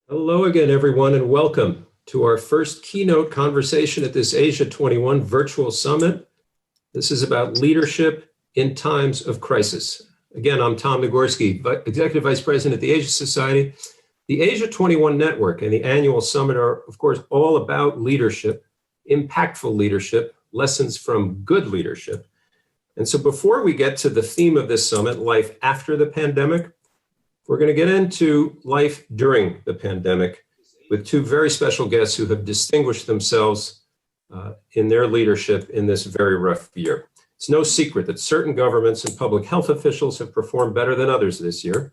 Hello again, everyone, and welcome to our first keynote conversation at this Asia 21 virtual summit. This is about leadership in times of crisis. Again, I'm Tom Nagorski, Executive Vice President at the Asia Society. The Asia 21 Network and the annual summit are, of course, all about leadership, impactful leadership, lessons from good leadership. And so before we get to the theme of this summit, life after the pandemic, we're going to get into life during the pandemic with two very special guests who have distinguished themselves in their leadership in this very rough year. It's no secret that certain governments and public health officials have performed better than others this year.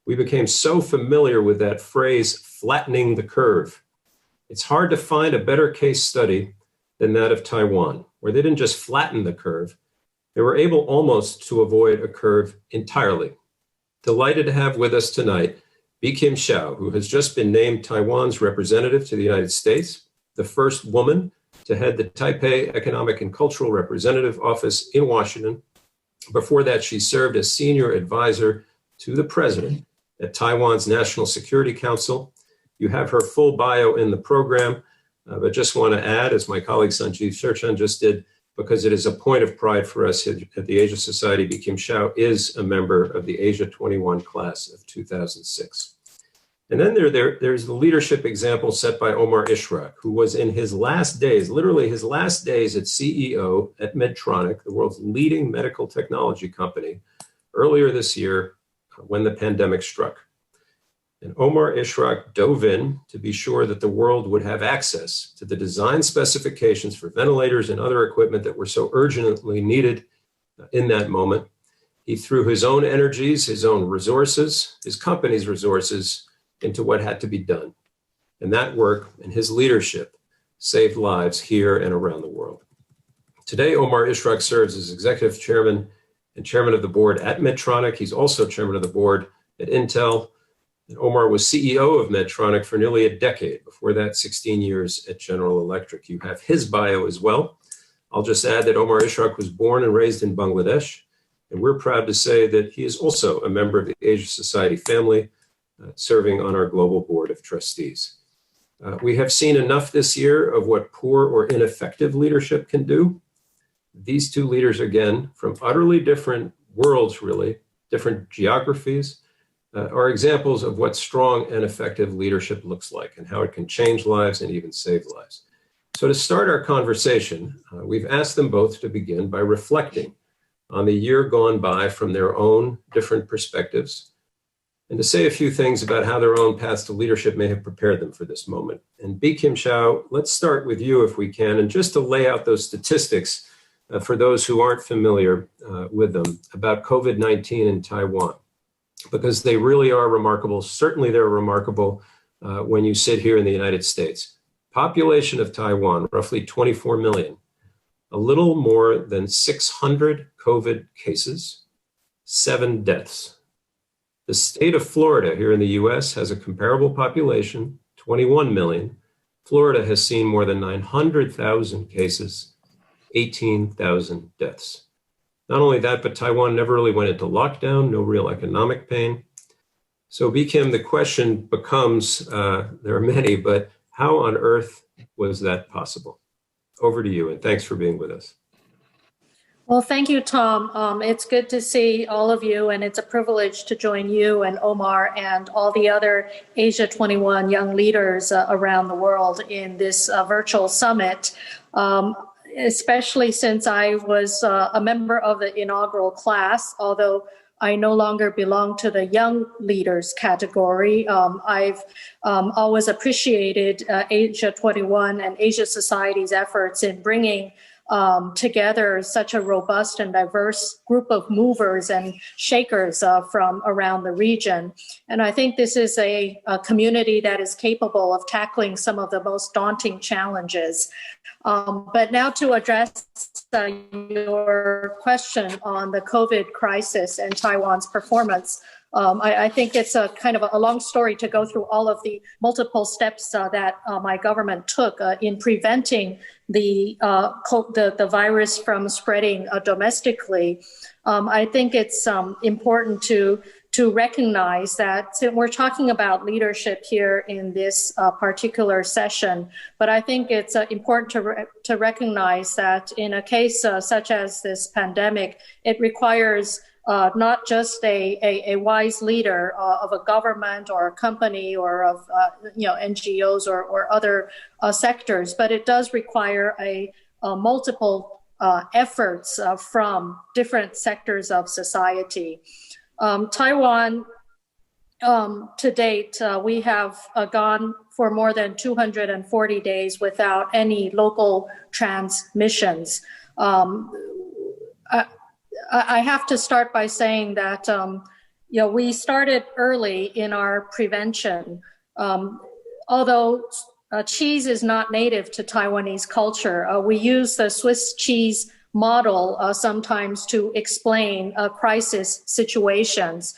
We became so familiar with that phrase, flattening the curve. It's hard to find a better case study than that of Taiwan, where they didn't just flatten the curve, they were able almost to avoid a curve entirely. Delighted to have with us tonight Bi-khim Hsiao, who has just been named Taiwan's representative to the United States, the first woman to head the Taipei Economic and Cultural Representative Office in Washington. Before that, she served as senior advisor to the president at Taiwan's National Security Council. You have her full bio in the program, but just want to add, as my colleague Sanjeev Sherchan just did, because it is a point of pride for us at the Asia Society, Bi-khim Hsiao is a member of the Asia 21 class of 2006. And then there's the leadership example set by Omar Ishrak, who was in his last days, literally his last days as CEO at Medtronic, the world's leading medical technology company, earlier this year when the pandemic struck. And Omar Ishrak dove in to be sure that the world would have access to the design specifications for ventilators and other equipment that were so urgently needed in that moment. He threw his own energies, his own resources, his company's resources into what had to be done. And that work and his leadership saved lives here and around the world. Today, Omar Ishrak serves as executive chairman and chairman of the board at Medtronic. He's also chairman of the board at Intel. And Omar was CEO of Medtronic for nearly a decade. Before that, 16 years at General Electric. You have his bio as well. I'll just add that Omar Ishrak was born and raised in Bangladesh, and we're proud to say that he is also a member of the Asia Society family, serving on our global board of trustees. We have seen enough this year of what poor or ineffective leadership can do. These two leaders, again, from utterly different worlds, really, different geographies, are examples of what strong and effective leadership looks like and how it can change lives and even save lives. So to start our conversation, we've asked them both to begin by reflecting on the year gone by from their own different perspectives and to say a few things about how their own paths to leadership may have prepared them for this moment. And Bi-khim Hsiao, let's start with you if we can, and just to lay out those statistics for those who aren't familiar with them about COVID-19 in Taiwan, because they really are remarkable. Certainly they're remarkable when you sit here in the United States. Population of Taiwan, roughly 24 million, a little more than 600 COVID cases, 7 deaths. The state of Florida here in the US has a comparable population, 21 million. Florida has seen more than 900,000 cases, 18,000 deaths. Not only that, but Taiwan never really went into lockdown, no real economic pain. So Bi-khim, the question becomes, there are many, but how on earth was that possible? Over to you, and thanks for being with us. Well, thank you, Tom. It's good to see all of you, and it's a privilege to join you and Omar and all the other Asia 21 young leaders around the world in this virtual summit. Especially since I was a member of the inaugural class, although I no longer belong to the young leaders category. I've always appreciated Asia 21 and Asia Society's efforts in bringing together such a robust and diverse group of movers and shakers from around the region. And I think this is a community that is capable of tackling some of the most daunting challenges. But now to address your question on the COVID crisis and Taiwan's performance, I think it's a kind of a long story to go through all of the multiple steps that my government took in preventing the virus from spreading domestically. I think it's important to to recognize that we're talking about leadership here in this particular session, but I think it's important to recognize that in a case such as this pandemic, it requires not just a wise leader of a government or a company or of NGOs or other sectors, but it does require a multiple efforts from different sectors of society. Taiwan, to date, we have gone for more than 240 days without any local transmissions. I have to start by saying that we started early in our prevention. Although cheese is not native to Taiwanese culture, we use the Swiss cheese model sometimes to explain crisis situations.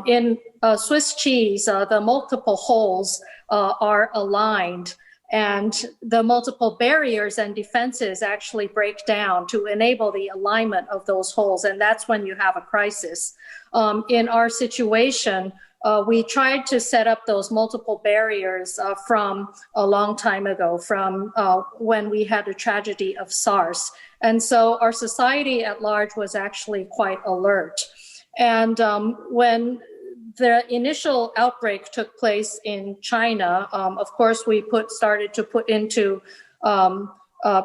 In Swiss cheese, the multiple holes are aligned, and the multiple barriers and defenses actually break down to enable the alignment of those holes, and that's when you have a crisis. In our situation, we tried to set up those multiple barriers from a long time ago, from when we had the tragedy of SARS. And so our society at large was actually quite alert. And when the initial outbreak took place in China, of course, we started to put into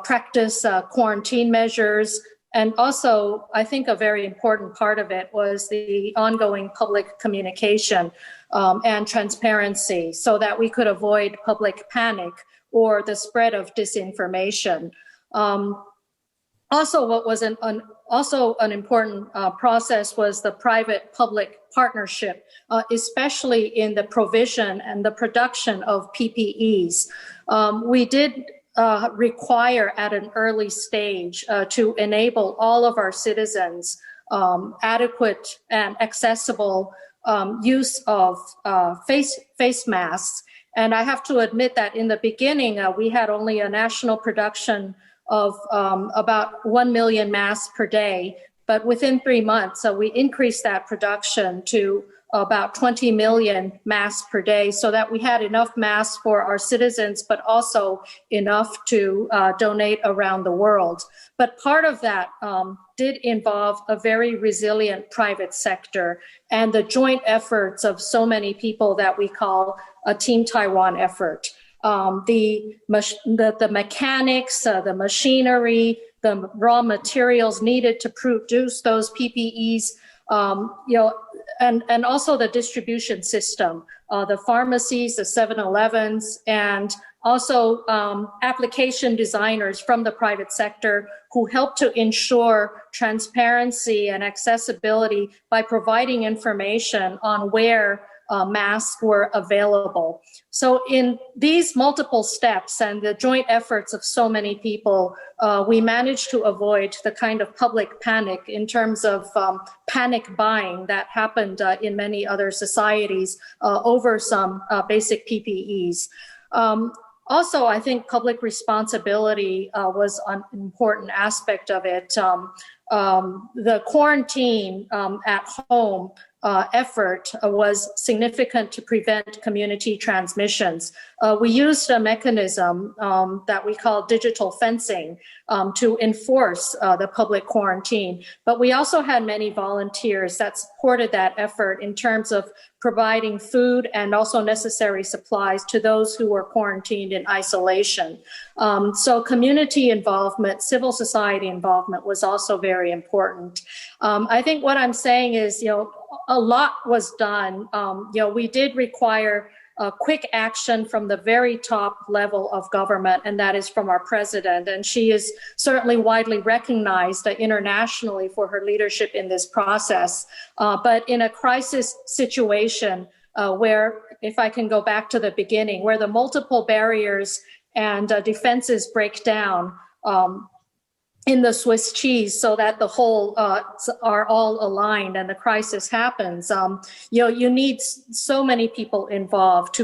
practice quarantine measures. And also, I think a very important part of it was the ongoing public communication and transparency so that we could avoid public panic or the spread of disinformation. Also, what was an important process was the private-public partnership, especially in the provision and the production of PPEs. We did require at an early stage to enable all of our citizens adequate and accessible use of face masks. And I have to admit that in the beginning, we had only a national production of about 1 million masks per day. But within 3 months, we increased that production to about 20 million masks per day so that we had enough masks for our citizens, but also enough to donate around the world. But part of that did involve a very resilient private sector and the joint efforts of so many people that we call a Team Taiwan effort. The mechanics, the machinery, the raw materials needed to produce those PPEs, and also the distribution system, the pharmacies, the 7-Elevens, and also application designers from the private sector who help to ensure transparency and accessibility by providing information on where masks were available. So in these multiple steps and the joint efforts of so many people, we managed to avoid the kind of public panic in terms of panic buying that happened in many other societies over some basic PPEs. Also, I think public responsibility was an important aspect of it. The quarantine at home effort was significant to prevent community transmissions. We used a mechanism that we call digital fencing to enforce the public quarantine. But we also had many volunteers that supported that effort in terms of providing food and also necessary supplies to those who were quarantined in isolation. So community involvement, civil society involvement was also very important. I think what I'm saying is, a lot was done. We did require quick action from the very top level of government, and that is from our president. And she is certainly widely recognized internationally for her leadership in this process. But in a crisis situation where, if I can go back to the beginning, where the multiple barriers and defenses break down in the Swiss cheese so that the whole are all aligned and the crisis happens, you need so many people involved to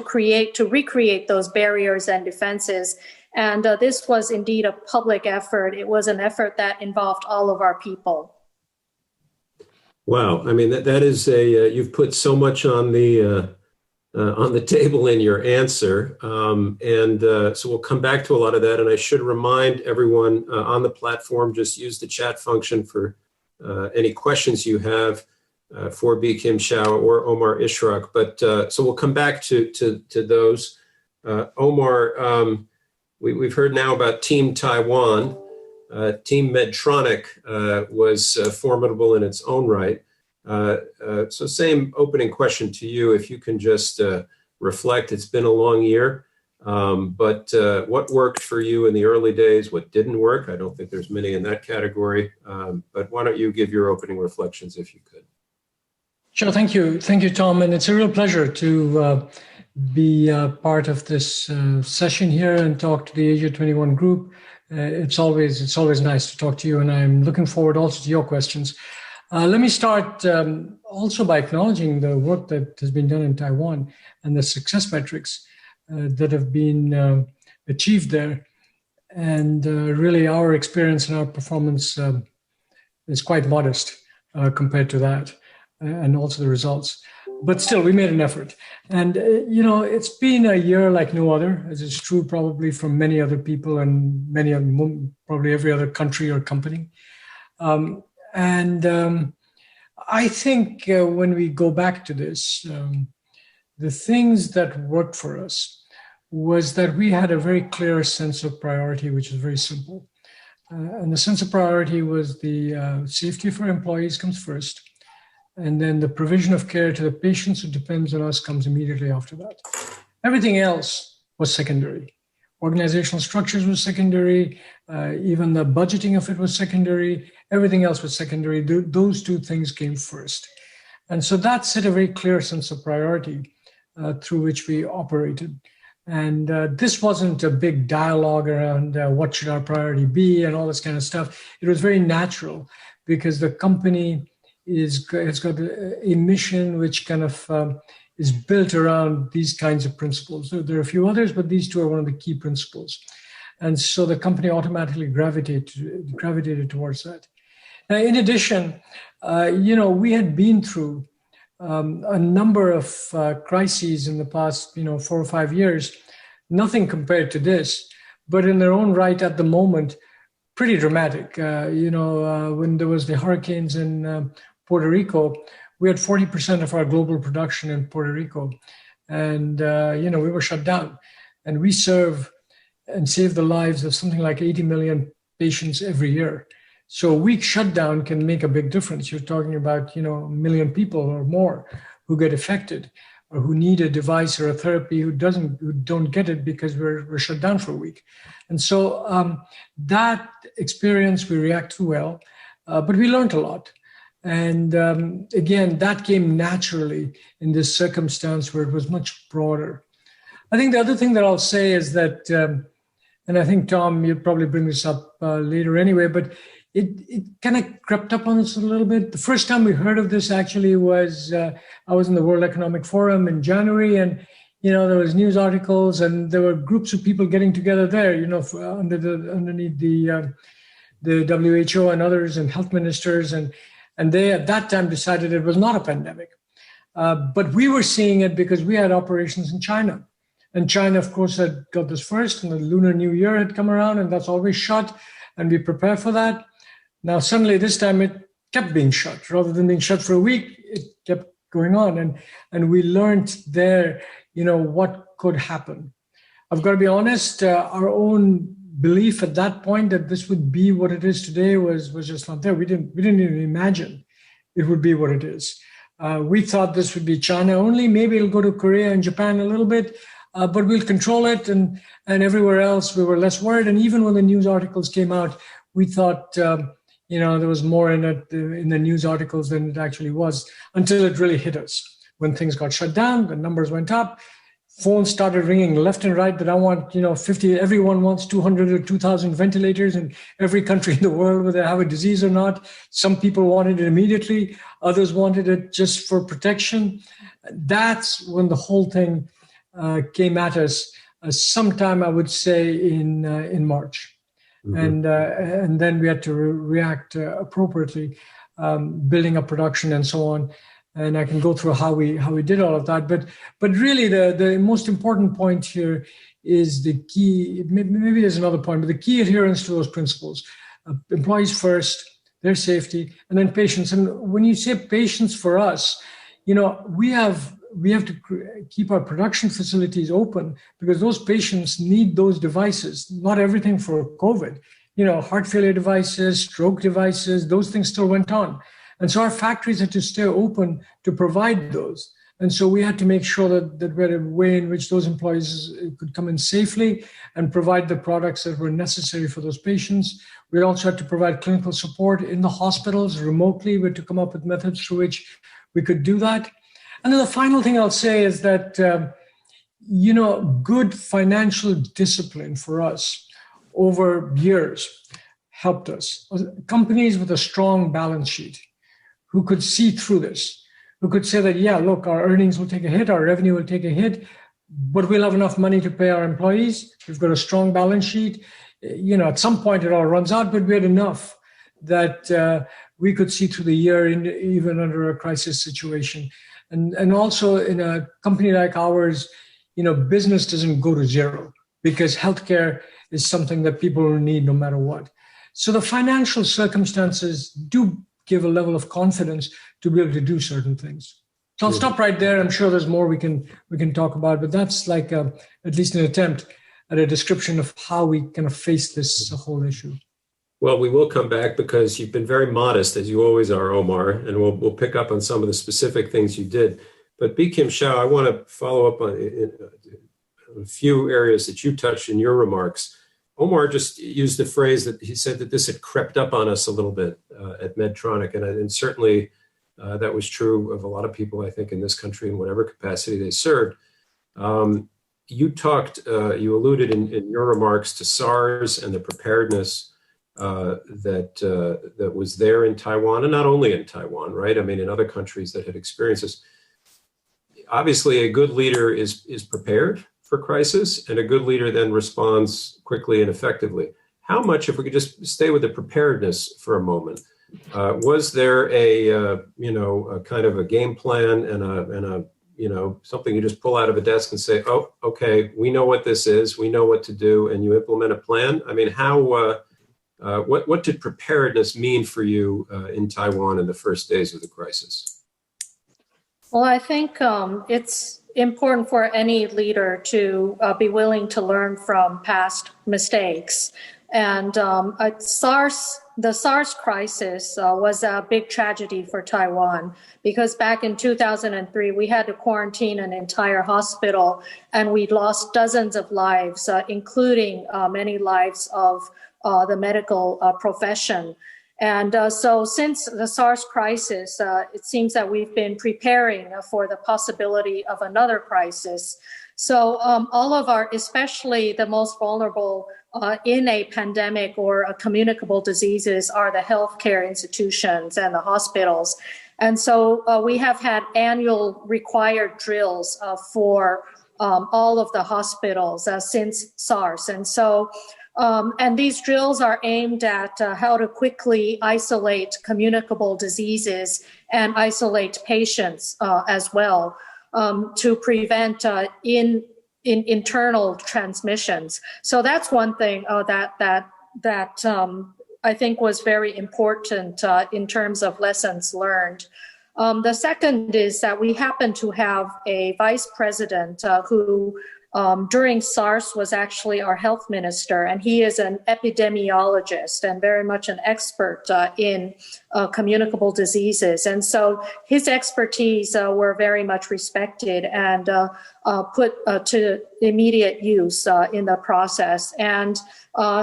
recreate those barriers and defenses. And this was indeed a public effort. It was an effort that involved all of our people. Wow. I mean, that is you've put so much on the table in your answer. So we'll come back to a lot of that. And I should remind everyone on the platform, just use the chat function for any questions you have for Bi-khim Hsiao or Omar Ishrak. But so we'll come back to those. Omar, we've heard now about Team Taiwan. Team Medtronic was formidable in its own right. So same opening question to you, if you can just reflect. It's been a long year, but what worked for you in the early days? What didn't work? I don't think there's many in that category, but why don't you give your opening reflections if you could? Sure, thank you. Thank you, Tom. And it's a real pleasure to be part of this session here and talk to the Asia 21 group. It's always nice to talk to you, and I'm looking forward also to your questions. Let me start also by acknowledging the work that has been done in Taiwan and the success metrics that have been achieved there. And really our experience and our performance is quite modest compared to that and also the results. But still, we made an effort. And, it's been a year like no other, as is true probably from many other people and probably every other country or company. I think when we go back to this, the things that worked for us was that we had a very clear sense of priority, which is very simple. And the sense of priority was the safety for employees comes first. And then the provision of care to the patients who depends on us comes immediately after that. Everything else was secondary. Organizational structures was secondary. Even the budgeting of it was secondary. Everything else was secondary. Those two things came first. And so that set a very clear sense of priority through which we operated. And this wasn't a big dialogue around what should our priority be and all this kind of stuff. It was very natural because the company has got a mission which kind of is built around these kinds of principles. So there are a few others, but these two are one of the key principles. And so the company automatically gravitated towards that. Now, in addition, we had been through a number of crises in the past, 4 or 5 years, nothing compared to this, but in their own right at the moment, pretty dramatic. When there was the hurricanes in Puerto Rico, we had 40% of our global production in Puerto Rico. And, we were shut down. And we serve and save the lives of something like 80 million patients every year. So a week shutdown can make a big difference. You're talking about, a million people or more who get affected or who need a device or a therapy who don't get it because we're shut down for a week. And so that experience we react to well, but we learned a lot. And again, that came naturally in this circumstance where it was much broader. I think the other thing that I'll say is that, and I think, Tom, you'll probably bring this up later anyway, but it kind of crept up on us a little bit. The first time we heard of this actually was, I was in the World Economic Forum in January, and, there was news articles and there were groups of people getting together there, underneath the WHO and others and health ministers. And they at that time decided it was not a pandemic. But we were seeing it because we had operations in China. And China, of course, had got this first, and the Lunar New Year had come around, and that's always shut, and we prepare for that. Now, suddenly this time it kept being shut. Rather than being shut for a week, it kept going on. And we learned there, what could happen. I've got to be honest, our own belief at that point that this would be what it is today was just not there. We didn't even imagine it would be what it is. We thought this would be China only. Maybe it'll go to Korea and Japan a little bit, but we'll control it. And everywhere else, we were less worried. And even when the news articles came out, we thought, there was more in it in the news articles than it actually was, until it really hit us. When things got shut down, the numbers went up. Phones started ringing left and right that I want, 50, everyone wants 200 or 2,000 ventilators in every country in the world, whether they have a disease or not. Some people wanted it immediately. Others wanted it just for protection. That's when the whole thing came at us sometime, I would say, in March. Mm-hmm. And then we had to react appropriately. building up production and so on. And I can go through how we did all of that. But really, the most important point here is the key. Maybe there's another point, but the key adherence to those principles: employees first, their safety, and then patients. And when you say patients for us, we have to keep our production facilities open because those patients need those devices. Not everything for COVID. Heart failure devices, stroke devices, those things still went on. And so our factories had to stay open to provide those. And so we had to make sure that we had a way in which those employees could come in safely and provide the products that were necessary for those patients. We also had to provide clinical support in the hospitals remotely. We had to come up with methods through which we could do that. And then the final thing I'll say is that, good financial discipline for us over years helped us. Companies with a strong balance sheet who could see through this, who could say that, yeah, look, our earnings will take a hit, our revenue will take a hit, but we'll have enough money to pay our employees. We've got a strong balance sheet. At some point it all runs out, but we had enough that we could see through the year, even under a crisis situation. And also in a company like ours, business doesn't go to zero because healthcare is something that people will need no matter what. So the financial circumstances do give a level of confidence to be able to do certain things. So I'll stop right there. I'm sure there's more we can talk about, but that's like at least an attempt at a description of how we kind of face this whole issue. Well, we will come back because you've been very modest, as you always are, Omar, and we'll pick up on some of the specific things you did. But Bi-khim Hsiao, I want to follow up on a few areas that you touched in your remarks. Omar just used the phrase that he said that this had crept up on us a little bit at Medtronic, and certainly that was true of a lot of people, I think, in this country in whatever capacity they served. You alluded in your remarks to SARS and the preparedness that was there in Taiwan, and not only in Taiwan, right? I mean, in other countries that had experienced this. Obviously, a good leader is prepared for crisis, and a good leader then responds quickly and effectively. How much, if we could just stay with the preparedness for a moment, was there a kind of a game plan and a something you just pull out of a desk and say, oh, okay, we know what this is, we know what to do, and you implement a plan? I mean, what did preparedness mean for you in Taiwan in the first days of the crisis? Well, I think it's important for any leader to be willing to learn from past mistakes. And the SARS crisis was a big tragedy for Taiwan because back in 2003, we had to quarantine an entire hospital and we lost dozens of lives, including many lives of the medical profession. And so since the SARS crisis, it seems that we've been preparing for the possibility of another crisis. So all of especially the most vulnerable in a pandemic or a communicable diseases are the healthcare institutions and the hospitals. And so we have had annual required drills for all of the hospitals since SARS. And so and these drills are aimed at how to quickly isolate communicable diseases and isolate patients as well to prevent internal transmissions. So that's one thing that I think was very important in terms of lessons learned. The second is that we happen to have a vice president who during SARS was actually our health minister, and he is an epidemiologist and very much an expert in communicable diseases. And so his expertise were very much respected and put to immediate use in the process. And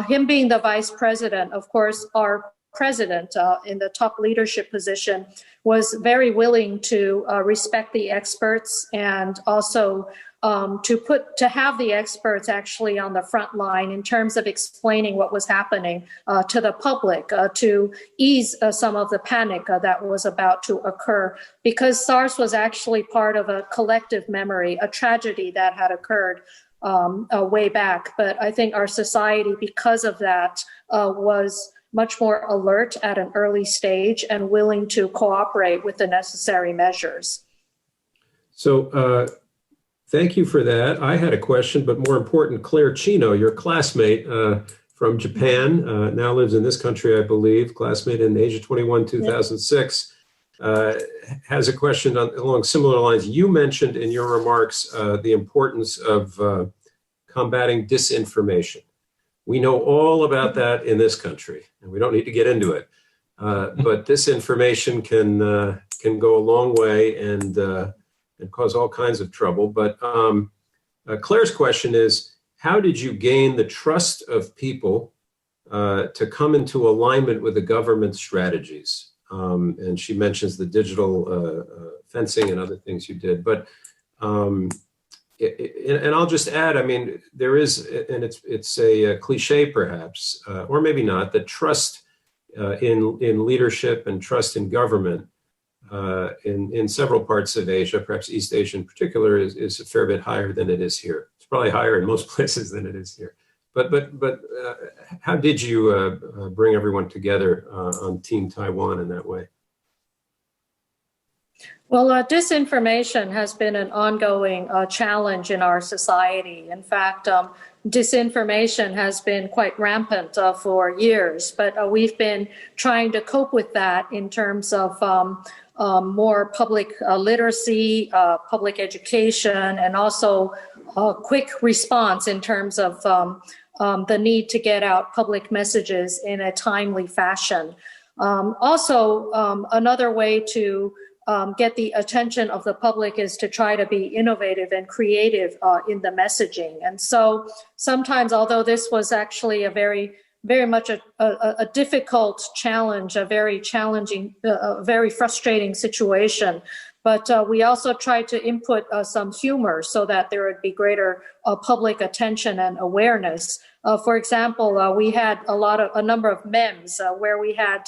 him being the vice president, of course, our president in the top leadership position was very willing to respect the experts and also to have the experts actually on the front line in terms of explaining what was happening to the public to ease some of the panic that was about to occur, because SARS was actually part of a collective memory, a tragedy that had occurred way back. But I think our society, because of that, was much more alert at an early stage and willing to cooperate with the necessary measures. So thank you for that. I had a question, but more important, Claire Chino, your classmate from Japan, now lives in this country, I believe, classmate in Asia 21, 2006, has a question along similar lines. You mentioned in your remarks the importance of combating disinformation. We know all about that in this country, and we don't need to get into it. But disinformation can go a long way and cause all kinds of trouble. But Claire's question is, how did you gain the trust of people to come into alignment with the government strategies? And she mentions the digital fencing and other things you did. But and I'll just add, I mean, there is, and it's a cliche perhaps, or maybe not, that trust in leadership and trust in government in several parts of Asia, perhaps East Asia in particular, is a fair bit higher than it is here. It's probably higher in most places than it is here. But how did you bring everyone together on Team Taiwan in that way? Well, disinformation has been an ongoing challenge in our society. In fact, disinformation has been quite rampant for years, but we've been trying to cope with that in terms of more public literacy, public education, and also quick response in terms of the need to get out public messages in a timely fashion. Also, another way to get the attention of the public is to try to be innovative and creative in the messaging. And so sometimes, although this was actually a very much a difficult challenge, a very challenging, very frustrating situation, but we also tried to input some humor so that there would be greater public attention and awareness. For example, we had a number of memes where we had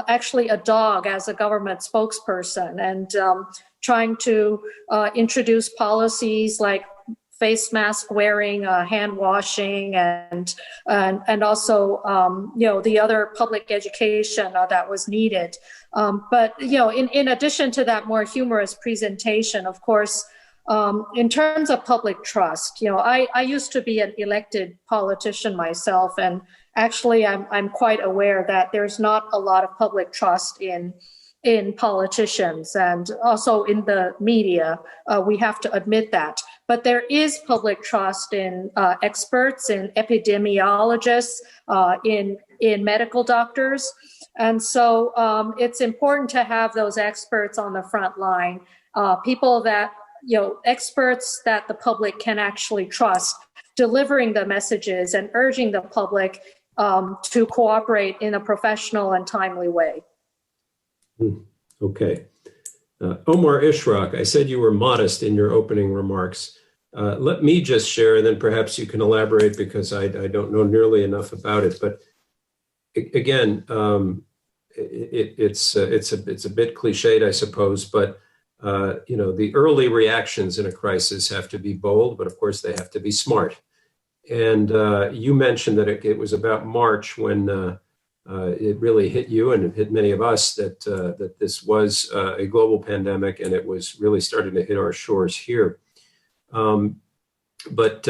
actually a dog as a government spokesperson, and trying to introduce policies like face mask wearing, hand washing, and also the other public education that was needed. But in addition to that more humorous presentation, of course, in terms of public trust, I used to be an elected politician myself, and actually I'm quite aware that there's not a lot of public trust in politicians and also in the media. We have to admit that. But there is public trust in experts, in epidemiologists, in medical doctors. And so it's important to have those experts on the front line, people that, experts that the public can actually trust, delivering the messages and urging the public to cooperate in a professional and timely way. Okay. Omar Ishrak, I said you were modest in your opening remarks. Let me just share, and then perhaps you can elaborate because I don't know nearly enough about it. But again, it's a bit cliched, I suppose. But the early reactions in a crisis have to be bold, but of course they have to be smart. And you mentioned that it was about March when it really hit you and it hit many of us that this was a global pandemic and it was really starting to hit our shores here. But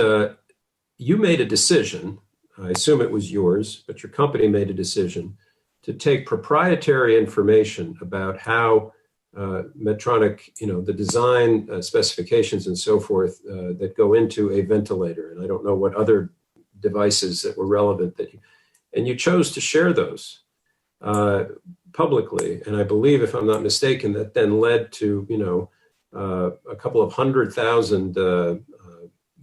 you made a decision, I assume it was yours, but your company made a decision to take proprietary information about how Medtronic, the design specifications and so forth that go into a ventilator. And I don't know what other devices that were relevant and you chose to share those publicly. And I believe, if I'm not mistaken, that then led to, a couple of 100,000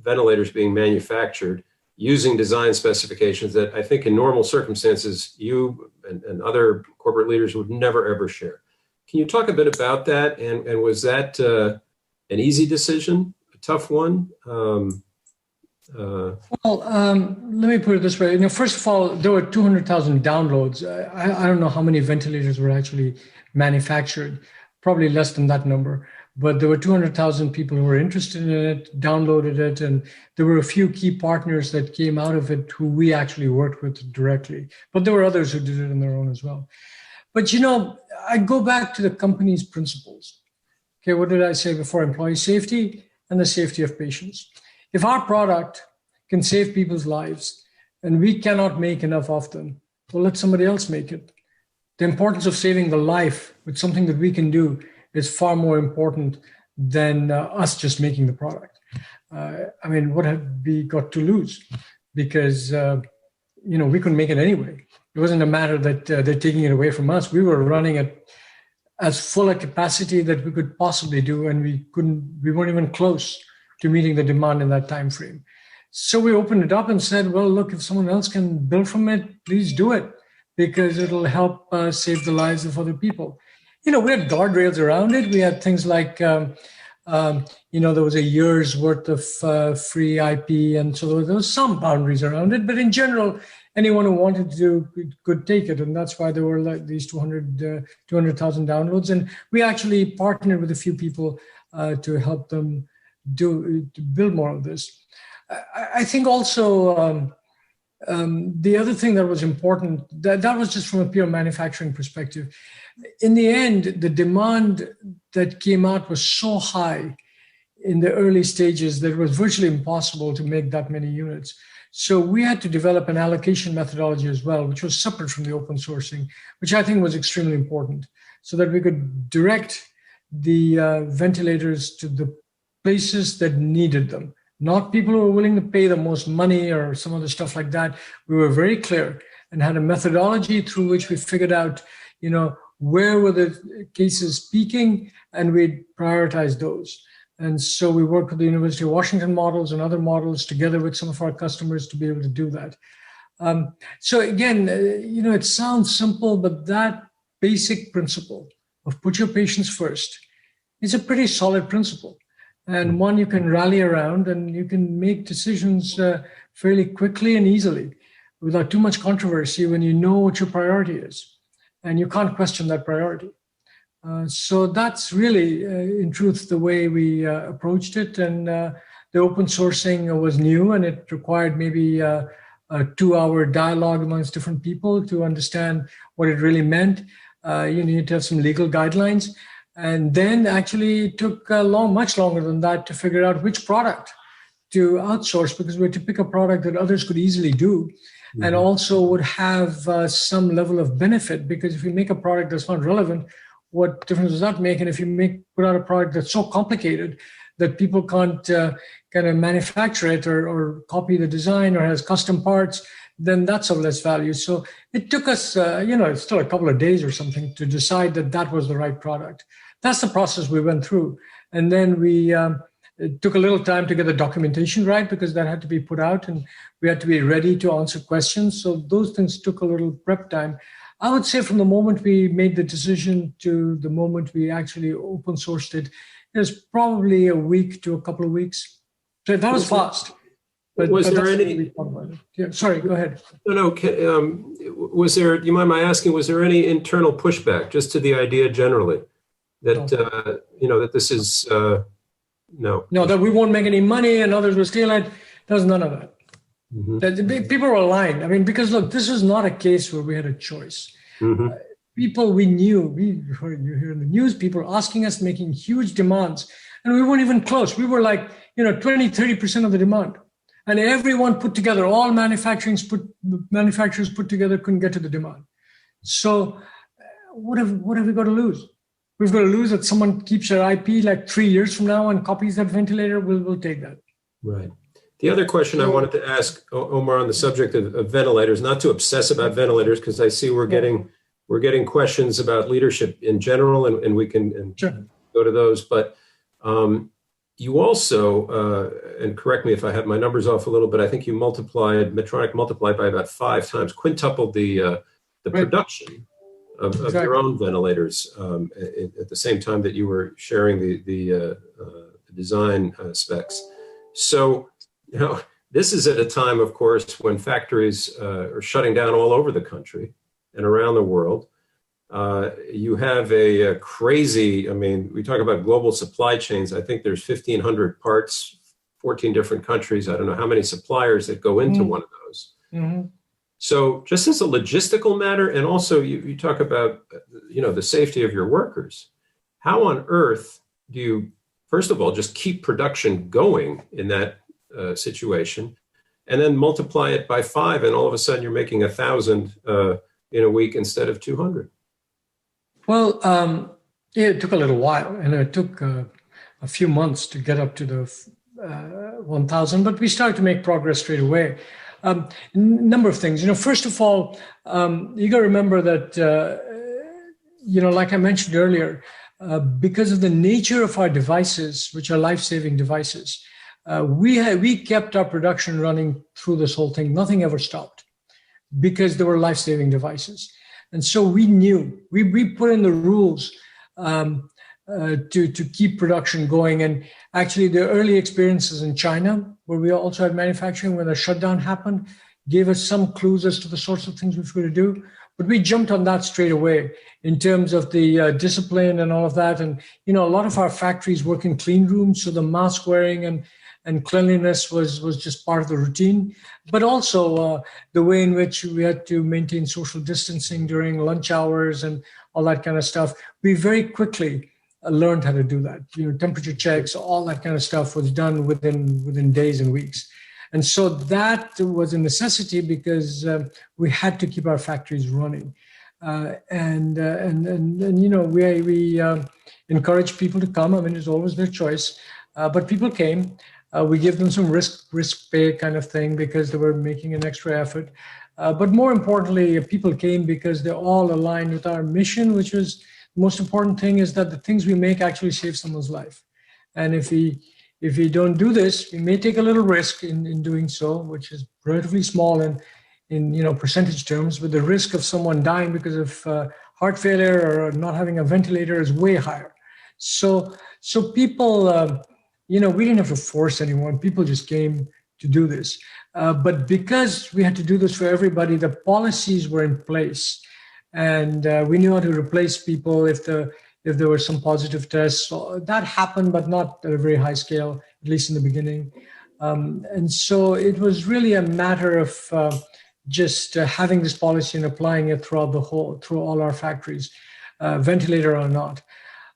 ventilators being manufactured using design specifications that I think in normal circumstances, you and other corporate leaders would never, ever share. Can you talk a bit about that? And was that an easy decision, a tough one? Let me put it this way. First of all, there were 200,000 downloads. I don't know how many ventilators were actually manufactured, probably less than that number. but there were 200,000 people who were interested in it, downloaded it, and there were a few key partners that came out of it who we actually worked with directly. But there were others who did it on their own as well. But, I go back to the company's principles. Okay, what did I say before? Employee safety and the safety of patients. If our product can save people's lives and we cannot make enough of them, well, let somebody else make it. The importance of saving the life with something that we can do is far more important than us just making the product. What have we got to lose? Because, we couldn't make it anyway. It wasn't a matter that they're taking it away from us. We were running it as full a capacity that we could possibly do, and we weren't even close to meeting the demand in that time frame. So we opened it up and said, well, look, if someone else can build from it, please do it, because it'll help save the lives of other people. We had guardrails around it. We had things like, there was a year's worth of free IP. And so there was some boundaries around it. But in general, anyone who wanted to do could take it. And that's why there were like these 200,000 downloads. And we actually partnered with a few people to help them to build more of this. I think also the other thing that was important, that was just from a pure manufacturing perspective. In the end, the demand that came out was so high in the early stages that it was virtually impossible to make that many units. So we had to develop an allocation methodology as well, which was separate from the open sourcing, which I think was extremely important, so that we could direct the ventilators to the places that needed them, not people who were willing to pay the most money or some other stuff like that. We were very clear and had a methodology through which we figured out, where were the cases peaking, and we prioritized those. And so we worked with the University of Washington models and other models together with some of our customers to be able to do that. So again, it sounds simple, but that basic principle of put your patients first is a pretty solid principle, and one you can rally around, and you can make decisions fairly quickly and easily without too much controversy when you know what your priority is, and you can't question that priority. So that's really, in truth, the way we approached it. And the open sourcing was new, and it required maybe a 2-hour dialogue amongst different people to understand what it really meant. You need to have some legal guidelines. And then actually it took much longer than that to figure out which product to outsource, because we had to pick a product that others could easily do. Mm-hmm. And also would have some level of benefit, because if you make a product that's not relevant, what difference does that make? And if you put out a product that's so complicated that people can't kind of manufacture it or copy the design or has custom parts, then that's of less value. So it took us, it's still a couple of days or something to decide that that was the right product. That's the process we went through. And then it took a little time to get the documentation right, because that had to be put out and we had to be ready to answer questions. So those things took a little prep time. I would say from the moment we made the decision to the moment we actually open sourced it, it was probably a week to a couple of weeks. So that was fast. But was there any? Yeah, sorry, go ahead. No. Was there? Do you mind my asking? Was there any internal pushback just to the idea generally that that this is no? No, that we won't make any money and others will steal it. There was none of that. Mm-hmm. People were aligned. I mean, because look, this is not a case where we had a choice. Mm-hmm. People we knew, you hear in the news, people asking us, making huge demands, and we weren't even close. We were like, 20-30% of the demand. And everyone put together, all manufacturers put together couldn't get to the demand. So what have we got to lose? We've got to lose that someone keeps their IP like 3 years from now and copies that ventilator. We'll take that. Right. The other question I wanted to ask Omar on the subject of ventilators, not to obsess about ventilators, because I see we're getting questions about leadership in general, and we can go to those. But you also, and correct me if I have my numbers off a little bit, I think you Medtronic multiplied by about 5 times, quintupled the production of your own ventilators at the same time that you were sharing the design specs. So, this is at a time, of course, when factories are shutting down all over the country and around the world. You have a crazy, I mean, we talk about global supply chains. I think there's 1,500 parts, 14 different countries. I don't know how many suppliers that go into one of those. Mm-hmm. So just as a logistical matter, and also you talk about, the safety of your workers. How on earth do you, first of all, just keep production going in that situation, and then multiply it by 5, and all of a sudden you're making 1,000 in a week instead of 200? Well, it took a little while, and it took a few months to get up to the 1,000, but we started to make progress straight away. Number of things. First of all, you got to remember that, like I mentioned earlier, because of the nature of our devices, which are life-saving devices, we kept our production running through this whole thing. Nothing ever stopped because they were life-saving devices. And so we knew, we put in the rules to keep production going. And actually, the early experiences in China, where we also had manufacturing when the shutdown happened, gave us some clues as to the sorts of things we were going to do. But we jumped on that straight away in terms of the discipline and all of that. And, a lot of our factories work in clean rooms, so the mask wearing and cleanliness was just part of the routine. But also the way in which we had to maintain social distancing during lunch hours and all that kind of stuff. We very quickly learned how to do that. Temperature checks, all that kind of stuff was done within days and weeks. And so that was a necessity because we had to keep our factories running. We encouraged people to come. I mean, it's always their choice. But people came. We gave them some risk pay kind of thing because they were making an extra effort. But more importantly, people came because they're all aligned with our mission, which was the most important thing is that the things we make actually save someone's life. And if we don't do this, we may take a little risk in doing so, which is relatively small in percentage terms, but the risk of someone dying because of heart failure or not having a ventilator is way higher. So people, we didn't have to force anyone. People just came to do this. But because we had to do this for everybody, the policies were in place. And we knew how to replace people if there were some positive tests. So that happened, but not at a very high scale, at least in the beginning. And so it was really a matter of just having this policy and applying it through all our factories, ventilator or not.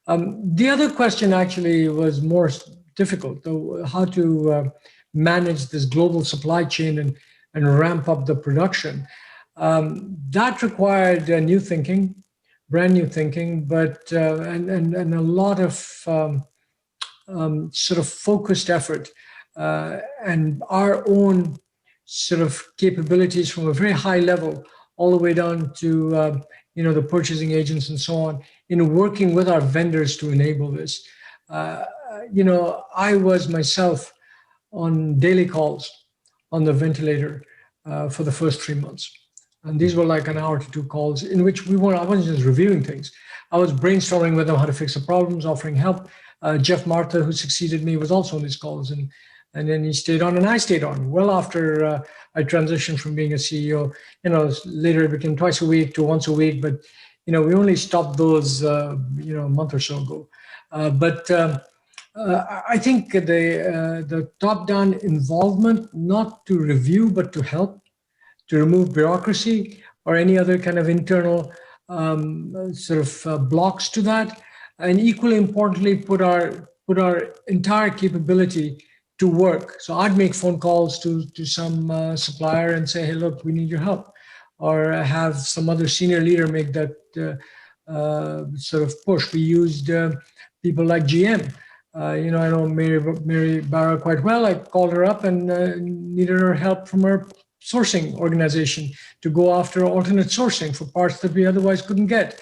The other question actually was more difficult, though, how to manage this global supply chain and ramp up the production. That required new thinking, brand new thinking, but and a lot of sort of focused effort and our own sort of capabilities from a very high level all the way down to the purchasing agents and so on in working with our vendors to enable this. I was myself on daily calls on the ventilator for the first 3 months. And these were like an hour to 2 calls in which I wasn't just reviewing things. I was brainstorming with them how to fix the problems, offering help. Jeff Martha, who succeeded me, was also on these calls. And then he stayed on and I stayed on well after I transitioned from being a CEO. Later it became twice a week to once a week, but, we only stopped those, a month or so ago. But I think the top-down involvement, not to review, but to help, to remove bureaucracy or any other kind of internal blocks to that, and equally importantly, put our entire capability to work. So I'd make phone calls to some supplier and say, hey, look, we need your help, or have some other senior leader make that push. We used people like GM. I know Mary Barra quite well. I called her up and needed her help from her sourcing organization to go after alternate sourcing for parts that we otherwise couldn't get.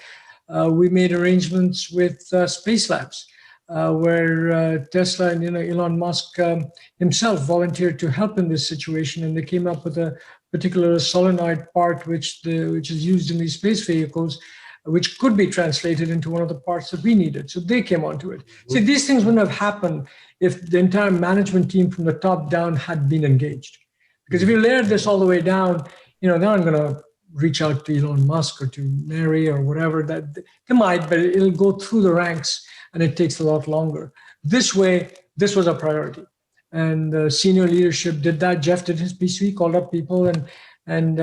We made arrangements with Space Labs, where Tesla and Elon Musk himself volunteered to help in this situation, and they came up with a particular solenoid part which is used in these space vehicles, which could be translated into one of the parts that we needed. So they came onto it. See, these things wouldn't have happened if the entire management team from the top down had been engaged. Because if you layered this all the way down, then I'm going to reach out to Elon Musk or to Mary or whatever. That they might, but it'll go through the ranks and it takes a lot longer. This way, this was a priority. And senior leadership did that. Jeff did his piece. We called up people and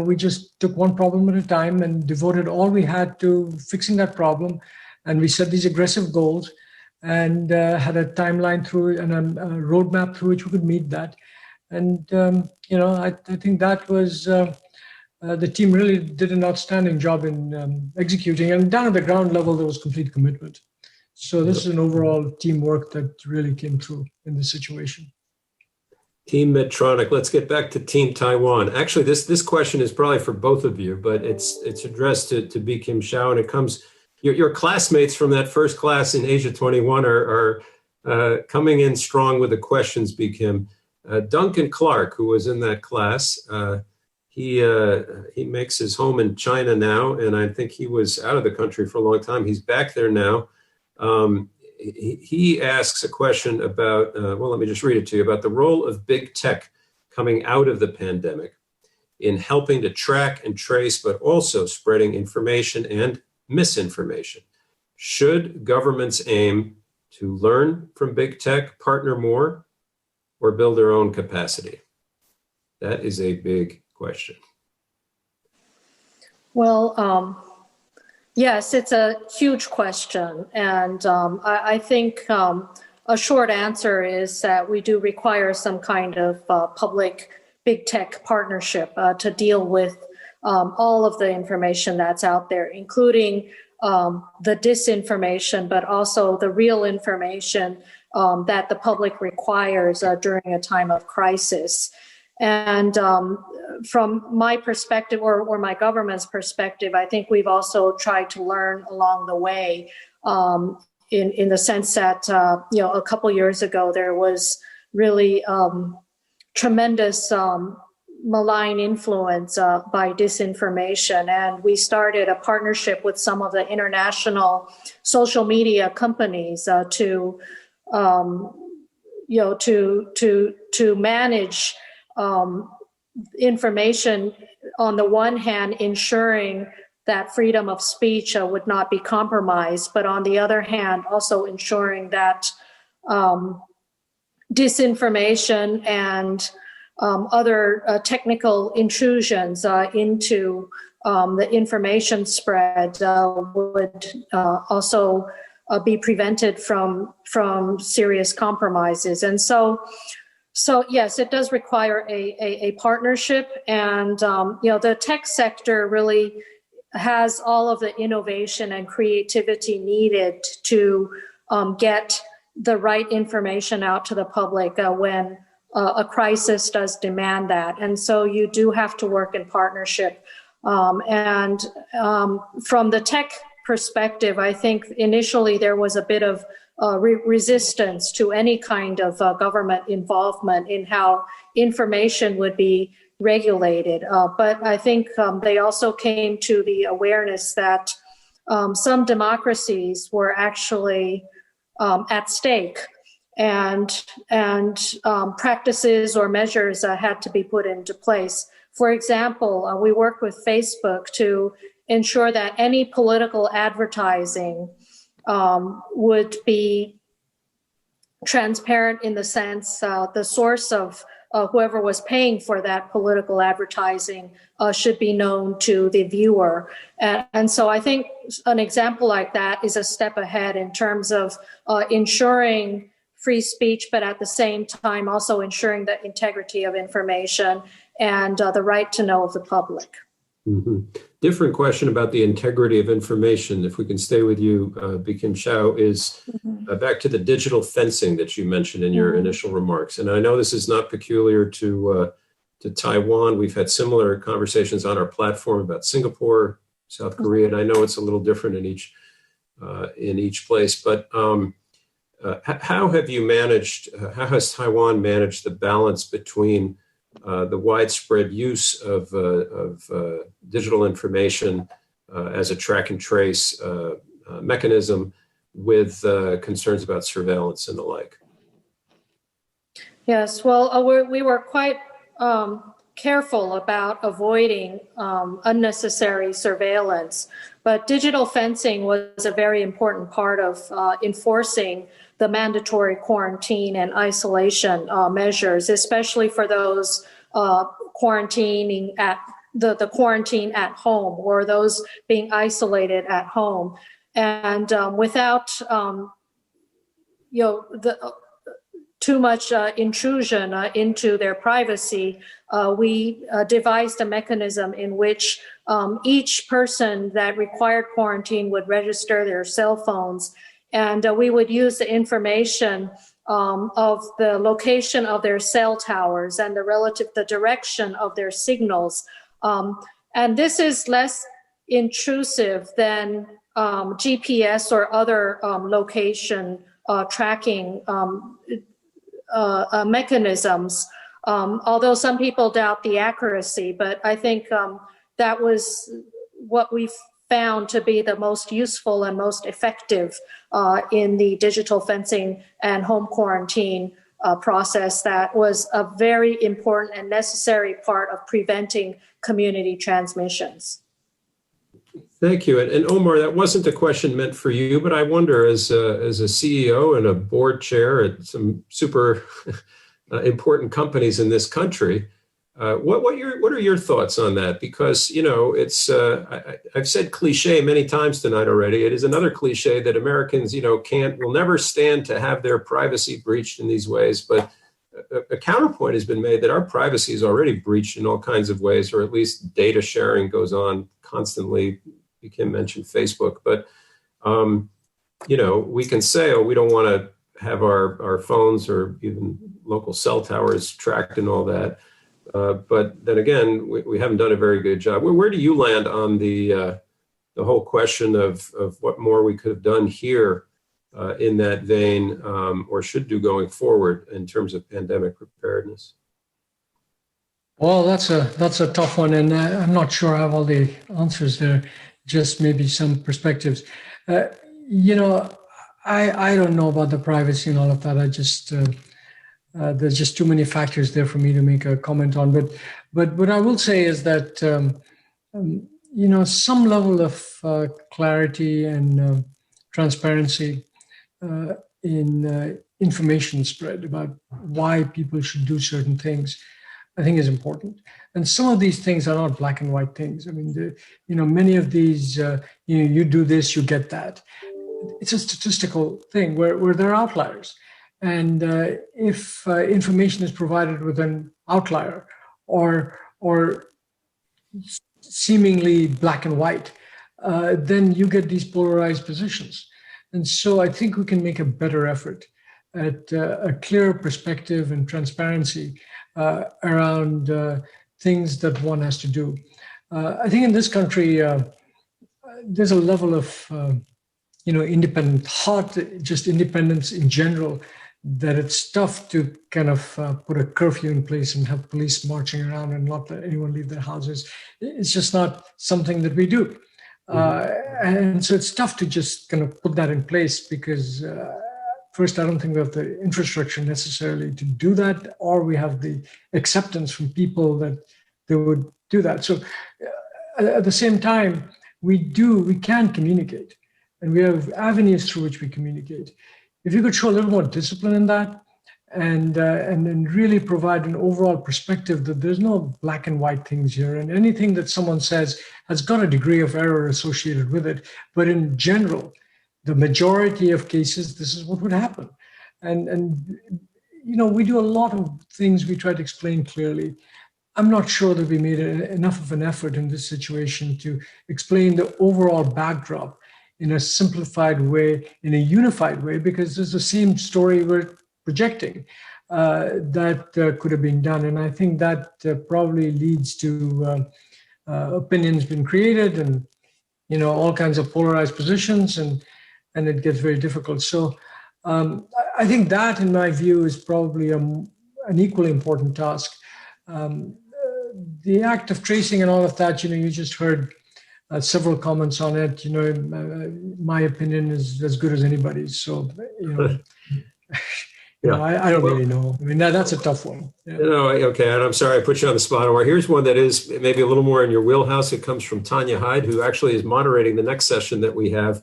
we just took one problem at a time and devoted all we had to fixing that problem. And we set these aggressive goals and had a timeline through it and a roadmap through which we could meet that. And, I think that was, the team really did an outstanding job in executing. And down at the ground level, there was complete commitment. So this is an overall teamwork that really came through in this situation. Team Medtronic. Let's get back to Team Taiwan. Actually, this question is probably for both of you, but it's addressed to Bi-khim Hsiao, and it comes. Your classmates from that first class in Asia 21 are coming in strong with the questions, Bi-khim. Duncan Clark, who was in that class, he makes his home in China now, and I think he was out of the country for a long time. He's back there now. He asks a question about, let me just read it to you, about the role of big tech coming out of the pandemic in helping to track and trace, but also spreading information and misinformation. Should governments aim to learn from big tech, partner more, or build their own capacity? That is a big question. Well, yes, it's a huge question. And I think a short answer is that we do require some kind of public big tech partnership to deal with all of the information that's out there, including the disinformation, but also the real information that the public requires during a time of crisis. And from my perspective or my government's perspective, I think we've also tried to learn along the way in the sense that, a couple years ago, there was really tremendous malign influence by disinformation. And we started a partnership with some of the international social media companies to manage information, on the one hand, ensuring that freedom of speech would not be compromised, but on the other hand, also ensuring that disinformation and other technical intrusions into the information spread would also be prevented from serious compromises. And so yes, it does require a partnership, and the tech sector really has all of the innovation and creativity needed to get the right information out to the public when a crisis does demand that. And so you do have to work in partnership. And from the tech perspective, I think initially there was a bit of resistance to any kind of government involvement in how information would be regulated. But I think they also came to the awareness that some democracies were actually at stake, and practices or measures had to be put into place. For example, we worked with Facebook to ensure that any political advertising would be transparent in the sense the source of whoever was paying for that political advertising should be known to the viewer. And so I think an example like that is a step ahead in terms of ensuring free speech, but at the same time also ensuring the integrity of information and the right to know of the public. Mm-hmm. Different question about the integrity of information, if we can stay with you, Bi-khim Hsiao, is back to the digital fencing that you mentioned in your initial remarks. And I know this is not peculiar to Taiwan. We've had similar conversations on our platform about Singapore, South Korea, and I know it's a little different in each place. But how have you managed? How has Taiwan managed the balance between the widespread use of digital information as a track and trace mechanism with concerns about surveillance and the like? Yes, well, we were quite careful about avoiding unnecessary surveillance. But digital fencing was a very important part of enforcing the mandatory quarantine and isolation measures, especially for those quarantining at the quarantine at home or those being isolated at home. And without too much intrusion into their privacy, we devised a mechanism in which each person that required quarantine would register their cell phones, and we would use the information of the location of their cell towers and the direction of their signals. And this is less intrusive than GPS or other location tracking mechanisms, although some people doubt the accuracy. But I think that was what we found to be the most useful and most effective in the digital fencing and home quarantine process. That was a very important and necessary part of preventing community transmissions. Thank you. And Omar, that wasn't a question meant for you, but I wonder, as a CEO and a board chair at some super important companies in this country, what are your thoughts on that? Because, it's I've said cliche many times tonight already. It is another cliche that Americans, will never stand to have their privacy breached in these ways. But a counterpoint has been made that our privacy is already breached in all kinds of ways, or at least data sharing goes on constantly. Bi-khim mentioned Facebook, but we can say, oh, we don't want to have our phones or even local cell towers tracked and all that. But then again, we haven't done a very good job. Where do you land on the whole question of what more we could have done here in that vein, or should do going forward in terms of pandemic preparedness? Well, that's a tough one, and I'm not sure I have all the answers there. Just maybe some perspectives. I don't know about the privacy and all of that. I just there's just too many factors there for me to make a comment on. But what I will say is that some level of clarity and transparency in information spread about why people should do certain things, I think is important. And some of these things are not black and white things. I mean, many of these, you do this, you get that. It's a statistical thing where there are outliers. And if information is provided with an outlier or seemingly black and white, then you get these polarized positions. And so I think we can make a better effort at a clearer perspective and transparency around things that one has to do. I think in this country, there's a level of, just independence in general, that it's tough to kind of put a curfew in place and have police marching around and not let anyone leave their houses. It's just not something that we do. And so it's tough to just kind of put that in place because first, I don't think we have the infrastructure necessarily to do that, or we have the acceptance from people that they would do that. So at the same time, we can communicate, and we have avenues through which we communicate. If you could show a little more discipline in that, and then really provide an overall perspective that there's no black and white things here, and anything that someone says has got a degree of error associated with it. But in general, the majority of cases, this is what would happen. And we do a lot of things we try to explain clearly. I'm not sure that we made enough of an effort in this situation to explain the overall backdrop in a simplified way, in a unified way, because there's the same story we're projecting that could have been done. And I think that probably leads to opinions being created and, all kinds of polarized positions, and it gets very difficult. So I think that, in my view, is probably an equally important task. The act of tracing and all of that, you just heard several comments on it. My opinion is as good as anybody's. So, Yeah. I don't really know. I mean, that's a tough one. Yeah. Okay, and I'm sorry I put you on the spot, Omar. Here's one that is maybe a little more in your wheelhouse. It comes from Tanya Hyde, who actually is moderating the next session that we have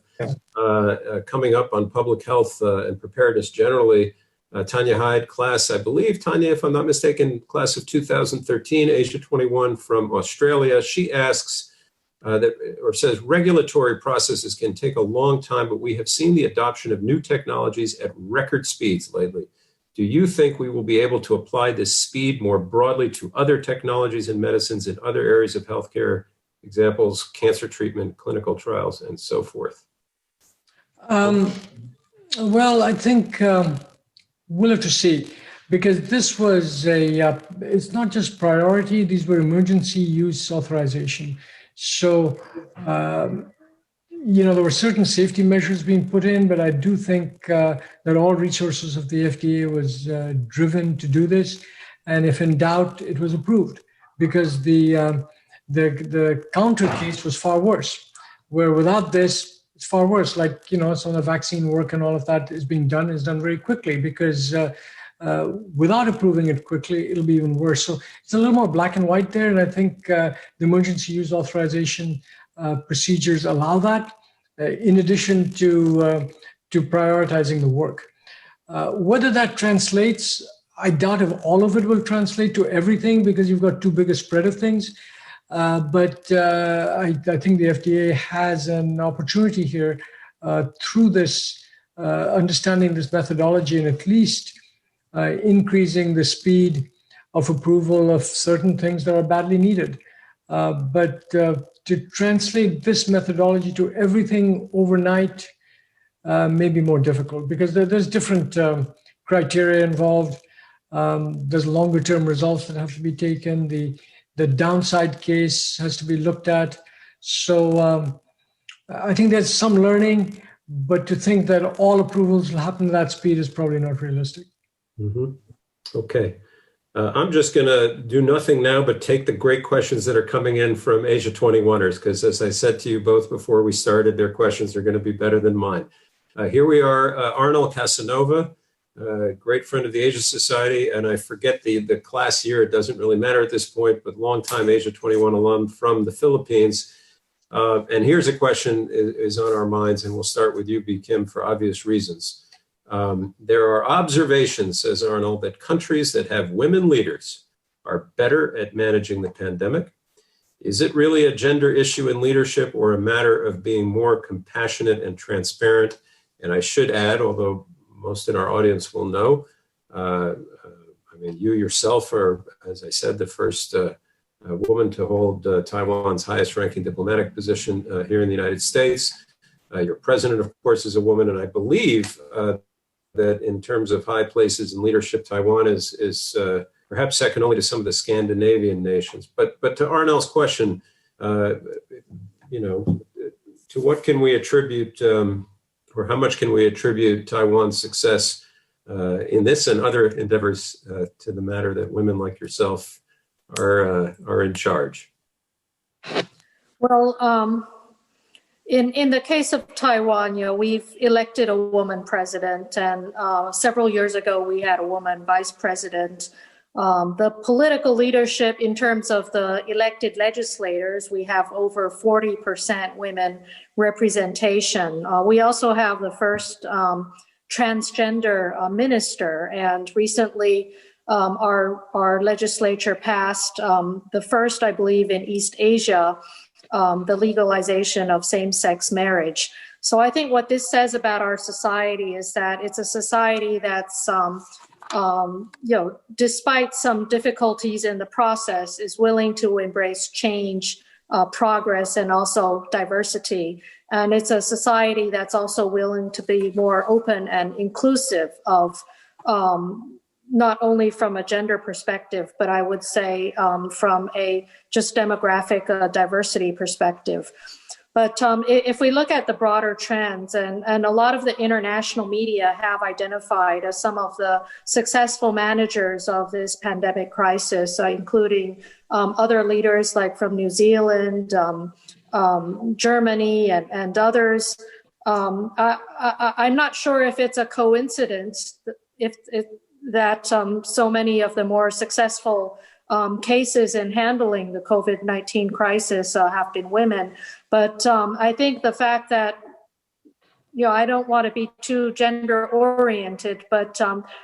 coming up on public health and preparedness generally. Tanya Hyde, class, I believe, Tanya, if I'm not mistaken, class of 2013, Asia 21 from Australia. She asks, says regulatory processes can take a long time, but we have seen the adoption of new technologies at record speeds lately. Do you think we will be able to apply this speed more broadly to other technologies and medicines in other areas of healthcare? Examples, cancer treatment, clinical trials, and so forth. Well, I think we'll have to see, because this was it's not just priority, these were emergency use authorization. So, there were certain safety measures being put in, but I do think that all resources of the FDA was driven to do this. And if in doubt, it was approved, because the counter case was far worse, where without this, it's far worse. Like, some of the vaccine work and all of that is done very quickly, because without approving it quickly, it'll be even worse. So it's a little more black and white there. And I think the emergency use authorization procedures allow that, in addition to prioritizing the work. Whether that translates, I doubt if all of it will translate to everything, because you've got too big a spread of things. But I think the FDA has an opportunity here through this, understanding this methodology, and at least increasing the speed of approval of certain things that are badly needed. But to translate this methodology to everything overnight may be more difficult, because there's different criteria involved. There's longer term results that have to be taken. The downside case has to be looked at. So I think there's some learning, but to think that all approvals will happen at that speed is probably not realistic. Mm-hmm. Okay. I'm just going to do nothing now but take the great questions that are coming in from Asia 21ers, because as I said to you both before we started, their questions are going to be better than mine. Here we are, Arnold Casanova, great friend of the Asia Society, and I forget the class year, it doesn't really matter at this point, but longtime Asia 21 alum from the Philippines. And here's a question is on our minds, and we'll start with you, Bi-khim, for obvious reasons. There are observations, says Arnold, that countries that have women leaders are better at managing the pandemic. Is it really a gender issue in leadership, or a matter of being more compassionate and transparent? And I should add, although most in our audience will know, you yourself are, as I said, the first woman to hold Taiwan's highest ranking diplomatic position here in the United States. Your president, of course, is a woman, and I believe that in terms of high places in leadership, Taiwan is perhaps second only to some of the Scandinavian nations. But to Arnell's question, to what can we attribute, or how much can we attribute Taiwan's success in this and other endeavors to the matter that women like yourself are in charge? Well, in the case of Taiwan, we've elected a woman president, and several years ago we had a woman vice president. The political leadership, in terms of the elected legislators, we have over 40% women representation. We also have the first transgender minister, and recently our legislature passed the first, I believe, in East Asia, the legalization of same-sex marriage. So I think what this says about our society is that it's a society that's, despite some difficulties in the process, is willing to embrace change, progress, and also diversity. And it's a society that's also willing to be more open and inclusive of not only from a gender perspective, but I would say from a just demographic diversity perspective. But if we look at the broader trends, and a lot of the international media have identified as some of the successful managers of this pandemic crisis, including other leaders like from New Zealand, Germany, and others. I'm not sure if it's a coincidence that so many of the more successful cases in handling the COVID-19 crisis have been women. But I think the fact that, I don't want to be too gender oriented, but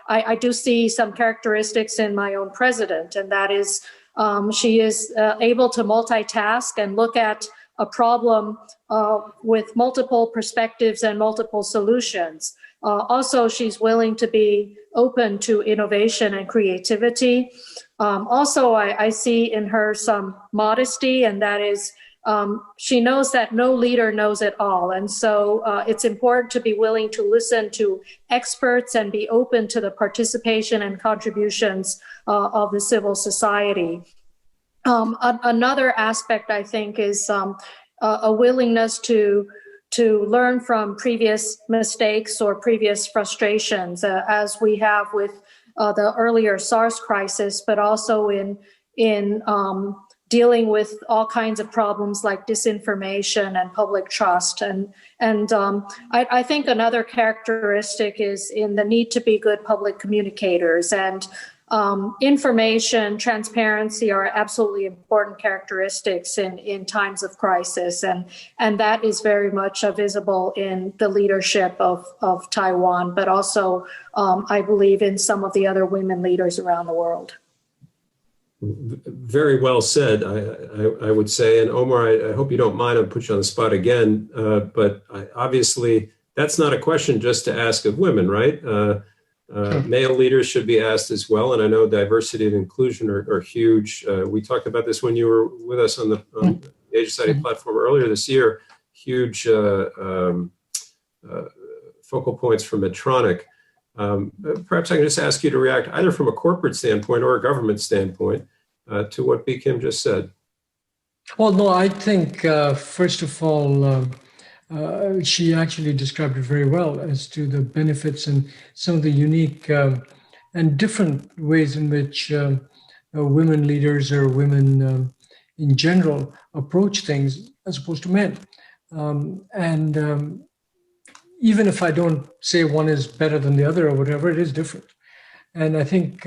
I do see some characteristics in my own president, and that is she is able to multitask and look at a problem with multiple perspectives and multiple solutions. Also, she's willing to be open to innovation and creativity. Also, I see in her some modesty, and that is she knows that no leader knows it all. And so it's important to be willing to listen to experts and be open to the participation and contributions of the civil society. Another aspect, I think, is a willingness to learn from previous mistakes or previous frustrations, as we have with the earlier Sars crisis, but also in dealing with all kinds of problems like disinformation and public trust. And I think another characteristic is in the need to be good public communicators, and information, transparency are absolutely important characteristics in times of crisis. And that is very much visible in the leadership of Taiwan, but also, I believe, in some of the other women leaders around the world. Very well said, I would say. And Omar, I hope you don't mind, I'll put you on the spot again, but obviously that's not a question just to ask of women, right? Male leaders should be asked as well. And I know diversity and inclusion are huge. We talked about this when you were with us on the Asia Society platform earlier this year, huge focal points for Medtronic. Perhaps I can just ask you to react either from a corporate standpoint or a government standpoint to what Bi-khim just said. Well, no, I think, first of all, she actually described it very well as to the benefits and some of the unique and different ways in which women leaders or women in general approach things as opposed to men. Even if I don't say one is better than the other or whatever, it is different. And I think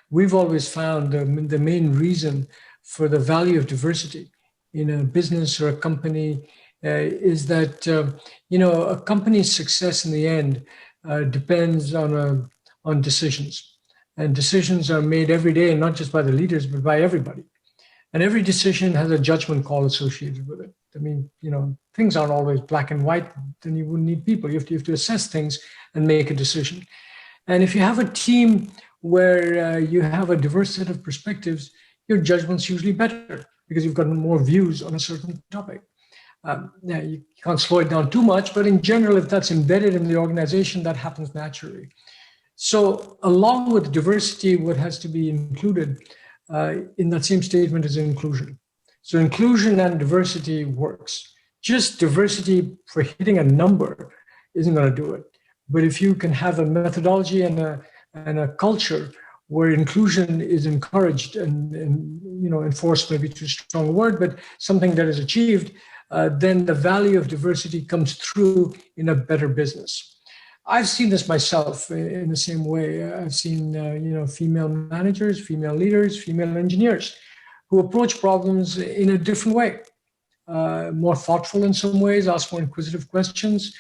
we've always found the main reason for the value of diversity in a business or a company is that, a company's success in the end depends on decisions. And decisions are made every day, and not just by the leaders, but by everybody. And every decision has a judgment call associated with it. I mean, things aren't always black and white, then you wouldn't need people. You have to assess things and make a decision. And if you have a team where you have a diverse set of perspectives, your judgment's usually better because you've got more views on a certain topic. You can't slow it down too much, but in general, if that's embedded in the organization, that happens naturally. So along with diversity, what has to be included in that same statement is inclusion. So inclusion and diversity works. Just diversity for hitting a number isn't going to do it. But if you can have a methodology and a culture where inclusion is encouraged and enforced, maybe too strong a word, but something that is achieved, then the value of diversity comes through in a better business. I've seen this myself in the same way. I've seen, female managers, female leaders, female engineers who approach problems in a different way, more thoughtful in some ways, ask more inquisitive questions,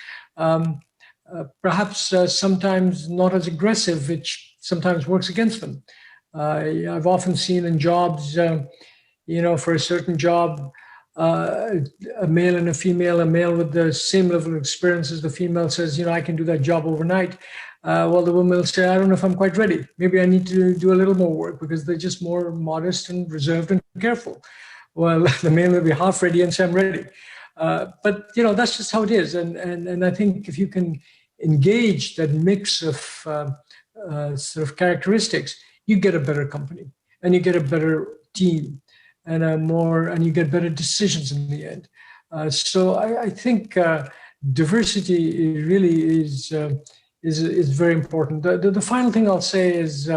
perhaps sometimes not as aggressive, which sometimes works against them. I've often seen in jobs, for a certain job, a male and a male with the same level of experience as the female says, I can do that job overnight. Well, the woman will say, I don't know if I'm quite ready. Maybe I need to do a little more work because they're just more modest and reserved and careful. Well, the male will be half ready and say, I'm ready. But, that's just how it is. And I think if you can engage that mix of sort of characteristics, you get a better company and you get a better team and you get better decisions in the end. So I think diversity really is very important. The final thing I'll say is,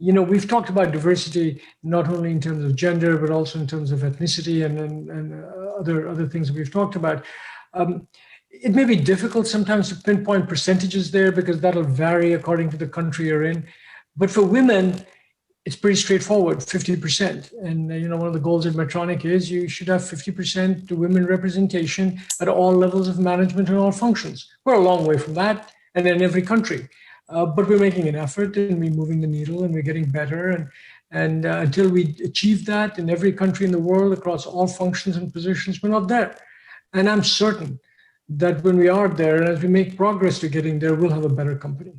we've talked about diversity not only in terms of gender, but also in terms of ethnicity and other things that we've talked about. It may be difficult sometimes to pinpoint percentages there because that'll vary according to the country you're in. But for women, it's pretty straightforward, 50%. And one of the goals at Medtronic is you should have 50% women representation at all levels of management and all functions. We're a long way from that, and in every country. But we're making an effort, and we're moving the needle, and we're getting better. And until we achieve that in every country in the world across all functions and positions, we're not there. And I'm certain that when we are there, and as we make progress to getting there, we'll have a better company.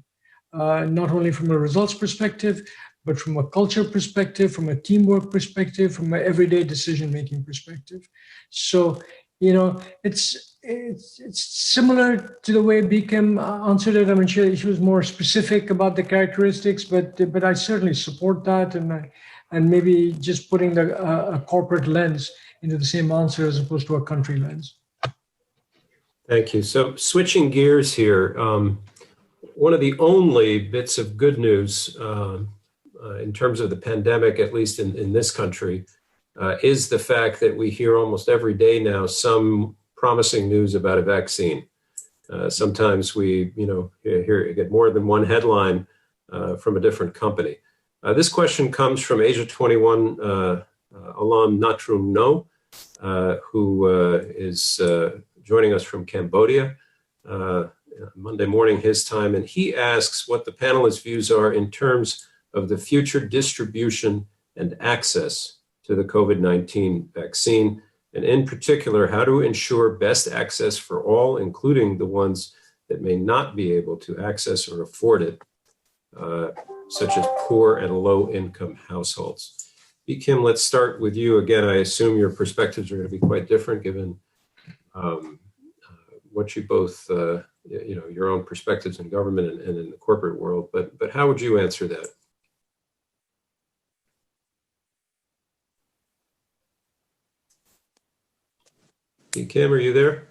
Not only from a results perspective, but from a culture perspective, from a teamwork perspective, from an everyday decision-making perspective. So, it's similar to the way Bi-khim answered it. I mean, she was more specific about the characteristics, but I certainly support that, and maybe just putting a corporate lens into the same answer as opposed to a country lens. Thank you. So switching gears here, one of the only bits of good news in terms of the pandemic, at least in this country, is the fact that we hear almost every day now some promising news about a vaccine. Sometimes we, get more than one headline from a different company. This question comes from Asia 21 alum Natrum No, who is joining us from Cambodia, Monday morning his time, and he asks what the panelists' views are in terms of the future distribution and access to the COVID-19 vaccine, and in particular, how to ensure best access for all, including the ones that may not be able to access or afford it, such as poor and low-income households. Bi-khim, let's start with you. Again, I assume your perspectives are going to be quite different given what you both, your own perspectives in government and in the corporate world, but how would you answer that? Bi-khim, are you there?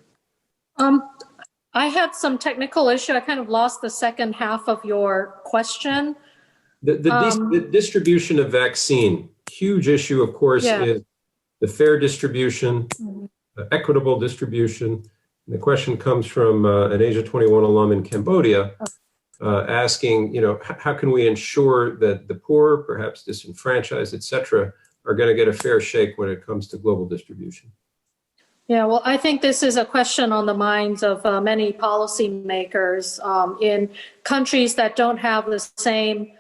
I had some technical issue. I kind of lost the second half of your question. The distribution of vaccine, huge issue, of course, is the fair distribution, equitable distribution. And the question comes from an Asia 21 alum in Cambodia, asking, how can we ensure that the poor, perhaps disenfranchised, et cetera, are going to get a fair shake when it comes to global distribution? Yeah, well, I think this is a question on the minds of many policymakers in countries that don't have the same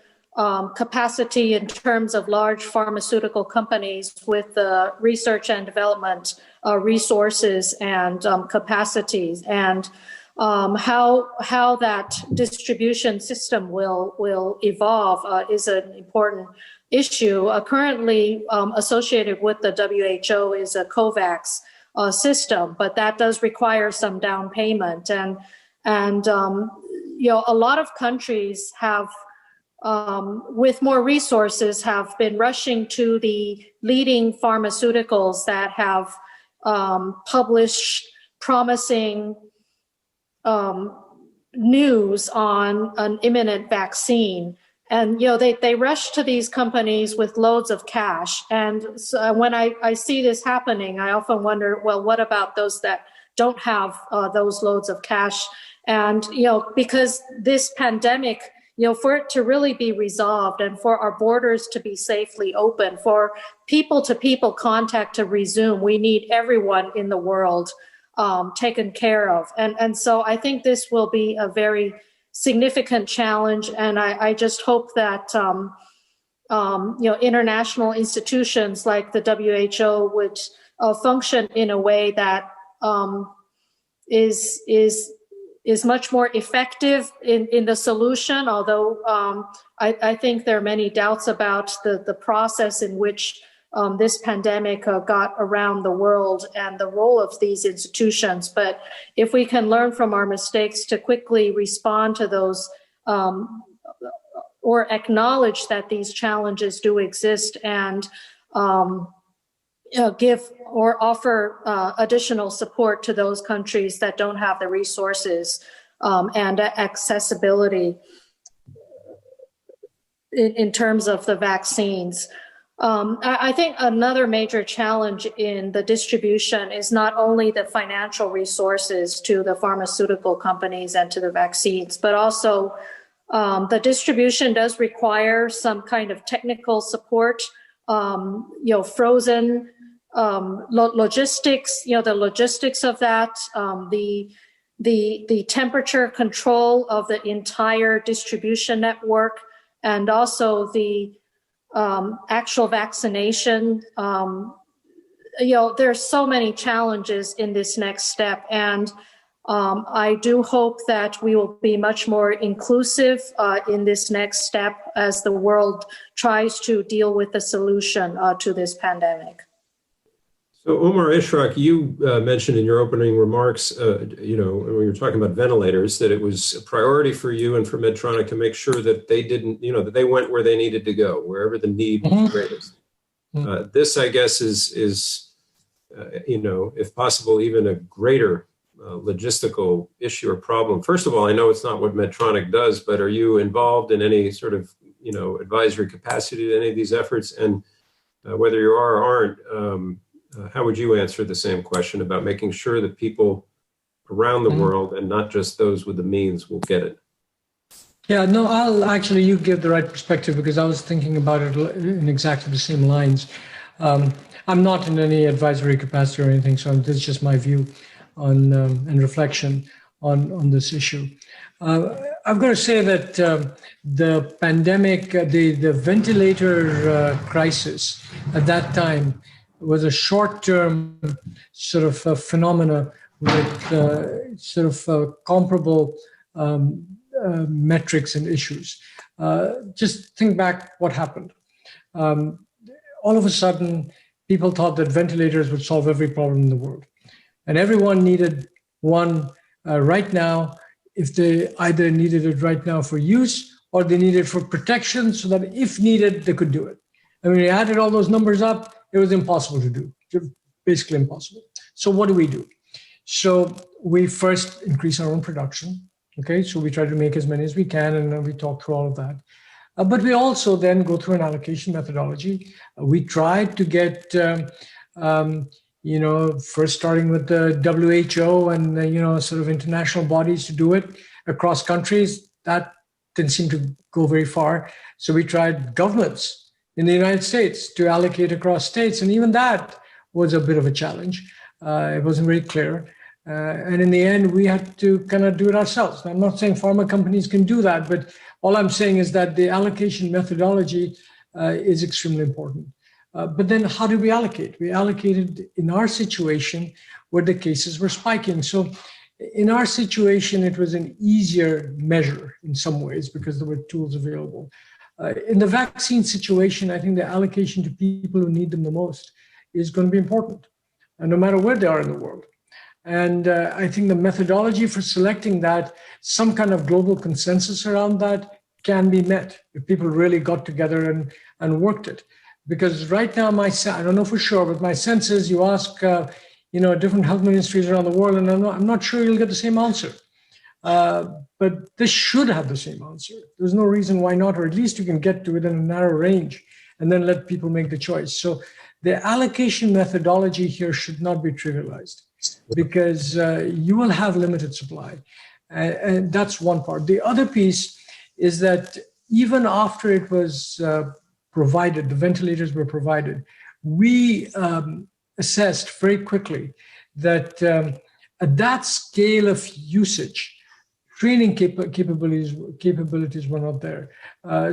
capacity in terms of large pharmaceutical companies with research and development resources and capacities, and how that distribution system will evolve is an important issue. Currently associated with the WHO is a COVAX system, but that does require some down payment, and a lot of countries have, with more resources, have been rushing to the leading pharmaceuticals that have published promising news on an imminent vaccine. And, they rush to these companies with loads of cash. And so when I see this happening, I often wonder, well, what about those that don't have those loads of cash? And, because this pandemic, for it to really be resolved and for our borders to be safely open, for people-to-people contact to resume, we need everyone in the world taken care of. And so I think this will be a very significant challenge, and I just hope that international institutions like the WHO would function in a way that is much more effective in the solution. Although I think there are many doubts about the process in which this pandemic got around the world and the role of these institutions. But if we can learn from our mistakes to quickly respond to those or acknowledge that these challenges do exist and give or offer additional support to those countries that don't have the resources and accessibility in terms of the vaccines. I think another major challenge in the distribution is not only the financial resources to the pharmaceutical companies and to the vaccines, but also the distribution does require some kind of technical support, frozen logistics, the logistics of that, the temperature control of the entire distribution network, and also the actual vaccination. There's so many challenges in this next step, and I do hope that we will be much more inclusive in this next step as the world tries to deal with the solution to this pandemic. So, Omar Ishrak, you mentioned in your opening remarks, when you were talking about ventilators, that it was a priority for you and for Medtronic to make sure that they didn't, that they went where they needed to go, wherever the need was greatest. This, I guess, is if possible, even a greater logistical issue or problem. First of all, I know it's not what Medtronic does, but are you involved in any sort of, advisory capacity to any of these efforts? And whether you are or aren't, how would you answer the same question about making sure that people around the world and not just those with the means will get it? Yeah, no, you give the right perspective, because I was thinking about it in exactly the same lines. I'm not in any advisory capacity or anything, so this is just my view on and reflection on this issue. I've got to say that the pandemic, the ventilator crisis at that time was a short-term sort of phenomena with comparable metrics and issues. Just think back what happened. All of a sudden, people thought that ventilators would solve every problem in the world. And everyone needed one right now, if they either needed it right now for use or they needed it for protection, so that if needed, they could do it. And when you added all those numbers up, it was impossible to do, basically impossible. So what do? So we first increase our own production. Okay, so we try to make as many as we can, and we talk through all of that. But we also then go through an allocation methodology. We tried to get, first starting with the WHO and, sort of international bodies to do it across countries. That didn't seem to go very far. So we tried governments in the United States to allocate across states. And even that was a bit of a challenge. It wasn't very clear. And in the end, we had to kind of do it ourselves. Now, I'm not saying pharma companies can do that, but all I'm saying is that the allocation methodology is extremely important. But then how did we allocate? We allocated in our situation where the cases were spiking. So in our situation, it was an easier measure in some ways because there were tools available. In the vaccine situation, I think the allocation to people who need them the most is going to be important, no matter where they are in the world. And I think the methodology for selecting that, some kind of global consensus around that can be met if people really got together and worked it. Because right now, I don't know for sure, but my sense is you ask, different health ministries around the world, and I'm not sure you'll get the same answer. But this should have the same answer. There's no reason why not, or at least you can get to within a narrow range and then let people make the choice. So the allocation methodology here should not be trivialized, because you will have limited supply. And that's one part. The other piece is that even after it was provided, the ventilators were provided, we assessed very quickly that at that scale of usage, training capabilities were not there.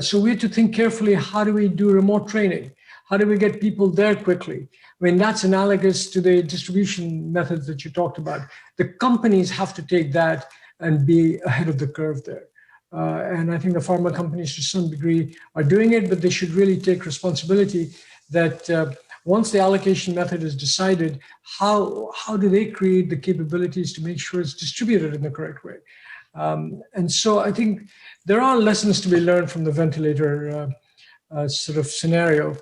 So we had to think carefully, how do we do remote training? How do we get people there quickly? I mean, that's analogous to the distribution methods that you talked about. The companies have to take that and be ahead of the curve there. And I think the pharma companies to some degree are doing it, but they should really take responsibility that once the allocation method is decided, how do they create the capabilities to make sure it's distributed in the correct way? And so I think there are lessons to be learned from the ventilator sort of scenario.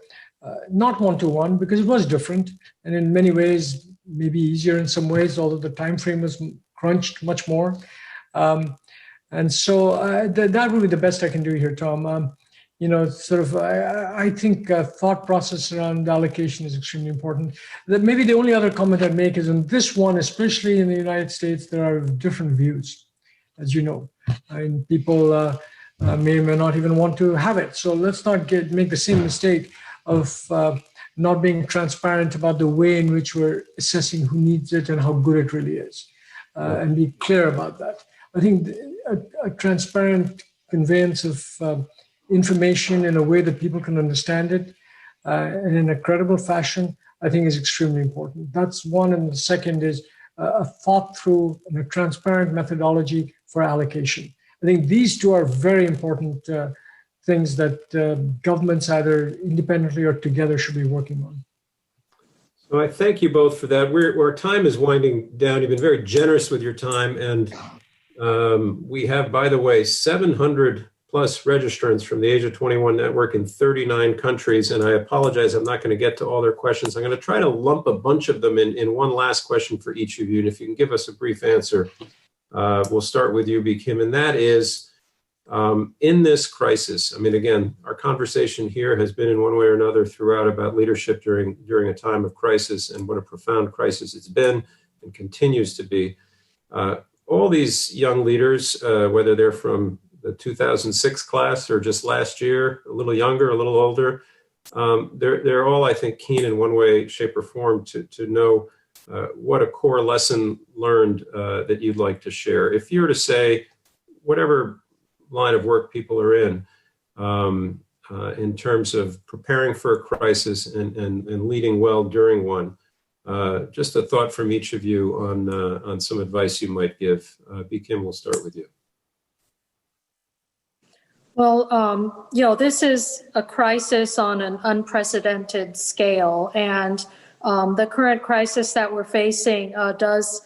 Not one-to-one, because it was different, and in many ways, maybe easier in some ways, although the time frame was crunched much more. And so that would be the best I can do here, Tom. I think thought process around allocation is extremely important. Maybe the only other comment I'd make is on this one, especially in the United States, there are different views, as you know, and people may or may not even want to have it. So let's not make the same mistake of not being transparent about the way in which we're assessing who needs it and how good it really is, and be clear about that. I think a transparent conveyance of information in a way that people can understand it and in a credible fashion, I think is extremely important. That's one. And the second is a thought through and a transparent methodology for allocation. I think these two are very important things that governments either independently or together should be working on. So I thank you both for that. Our time is winding down. You've been very generous with your time. And we have, by the way, 700 plus registrants from the Asia 21 network in 39 countries. And I apologize, I'm not going to get to all their questions. I'm going to try to lump a bunch of them in one last question for each of you. And if you can give us a brief answer, we'll start with you, Bi-khim. And that is, in this crisis, I mean, again, our conversation here has been in one way or another throughout about leadership during a time of crisis, and what a profound crisis it's been and continues to be. All these young leaders, whether they're from the 2006 class or just last year, a little younger, a little older, they're all, I think, keen in one way, shape, or form to know what a core lesson learned that you'd like to share. If you were to say, whatever line of work people are in terms of preparing for a crisis and leading well during one, just a thought from each of you on some advice you might give. Bi-khim, we'll start with you. Well, this is a crisis on an unprecedented scale, and the current crisis that we're facing does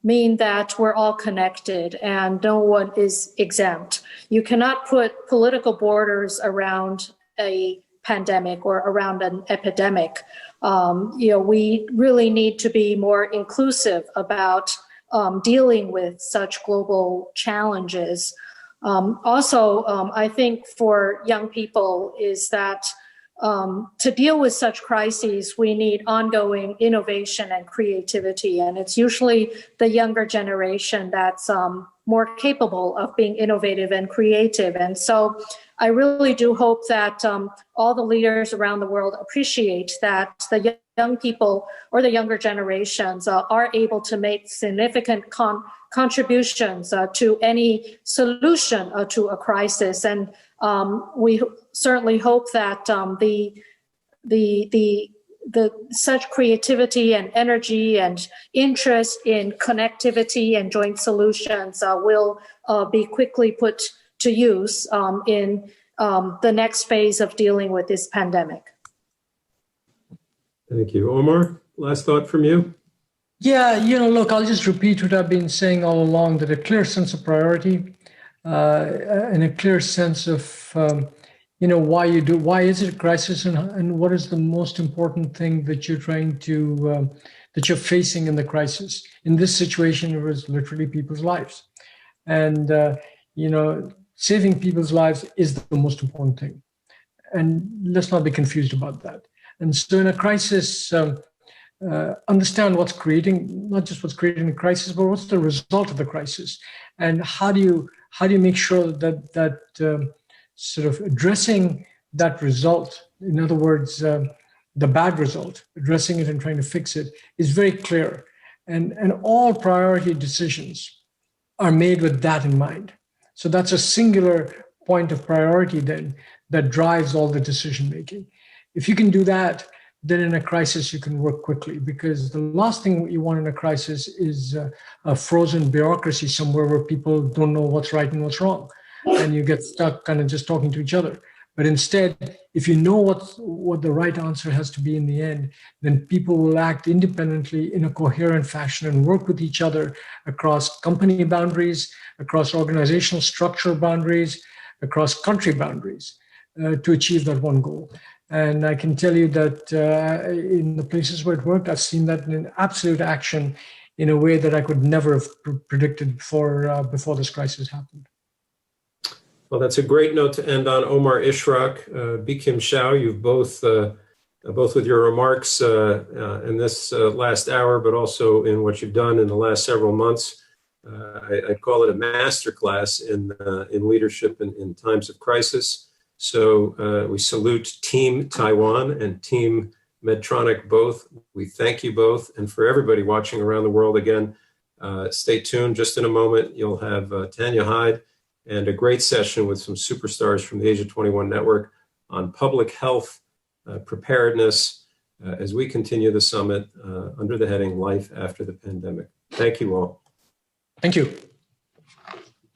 mean that we're all connected and no one is exempt. You cannot put political borders around a pandemic or around an epidemic. We really need to be more inclusive about dealing with such global challenges. I think for young people is that to deal with such crises, we need ongoing innovation and creativity. And it's usually the younger generation that's more capable of being innovative and creative. And so I really do hope that all the leaders around the world appreciate that the young people or the younger generations are able to make significant contributions to any solution to a crisis. And we certainly hope that the such creativity and energy and interest in connectivity and joint solutions will be quickly put to use in the next phase of dealing with this pandemic. Thank you. Omar, last thought from you? Yeah, look, I'll just repeat what I've been saying all along, that a clear sense of priority and a clear sense of, why is it a crisis and what is the most important thing that you're trying to, that you're facing in the crisis. In this situation, it was literally people's lives. And, saving people's lives is the most important thing. And let's not be confused about that. And so in a crisis, understand what's creating, not just what's creating the crisis, but what's the result of the crisis, and how do you make sure that sort of addressing that result, in other words, the bad result, addressing it and trying to fix it, is very clear, and all priority decisions are made with that in mind. So that's a singular point of priority then that drives all the decision making. If you can do that, then in a crisis, you can work quickly, because the last thing you want in a crisis is a frozen bureaucracy somewhere where people don't know what's right and what's wrong. And you get stuck kind of just talking to each other. But instead, if you know what the right answer has to be in the end, then people will act independently in a coherent fashion and work with each other across company boundaries, across organizational structure boundaries, across country boundaries to achieve that one goal. And I can tell you that in the places where it worked, I've seen that in absolute action in a way that I could never have predicted before this crisis happened. Well, that's a great note to end on. Omar Ishrak, Bi-khim Hsiao, you've both with your remarks in this last hour, but also in what you've done in the last several months. I call it a masterclass in leadership in times of crisis. So we salute Team Taiwan and Team Medtronic both. We thank you both. And for everybody watching around the world, again, stay tuned. Just in a moment, you'll have Tanya Hyde and a great session with some superstars from the Asia 21 Network on public health, preparedness, as we continue the summit under the heading Life After the Pandemic. Thank you all. Thank you.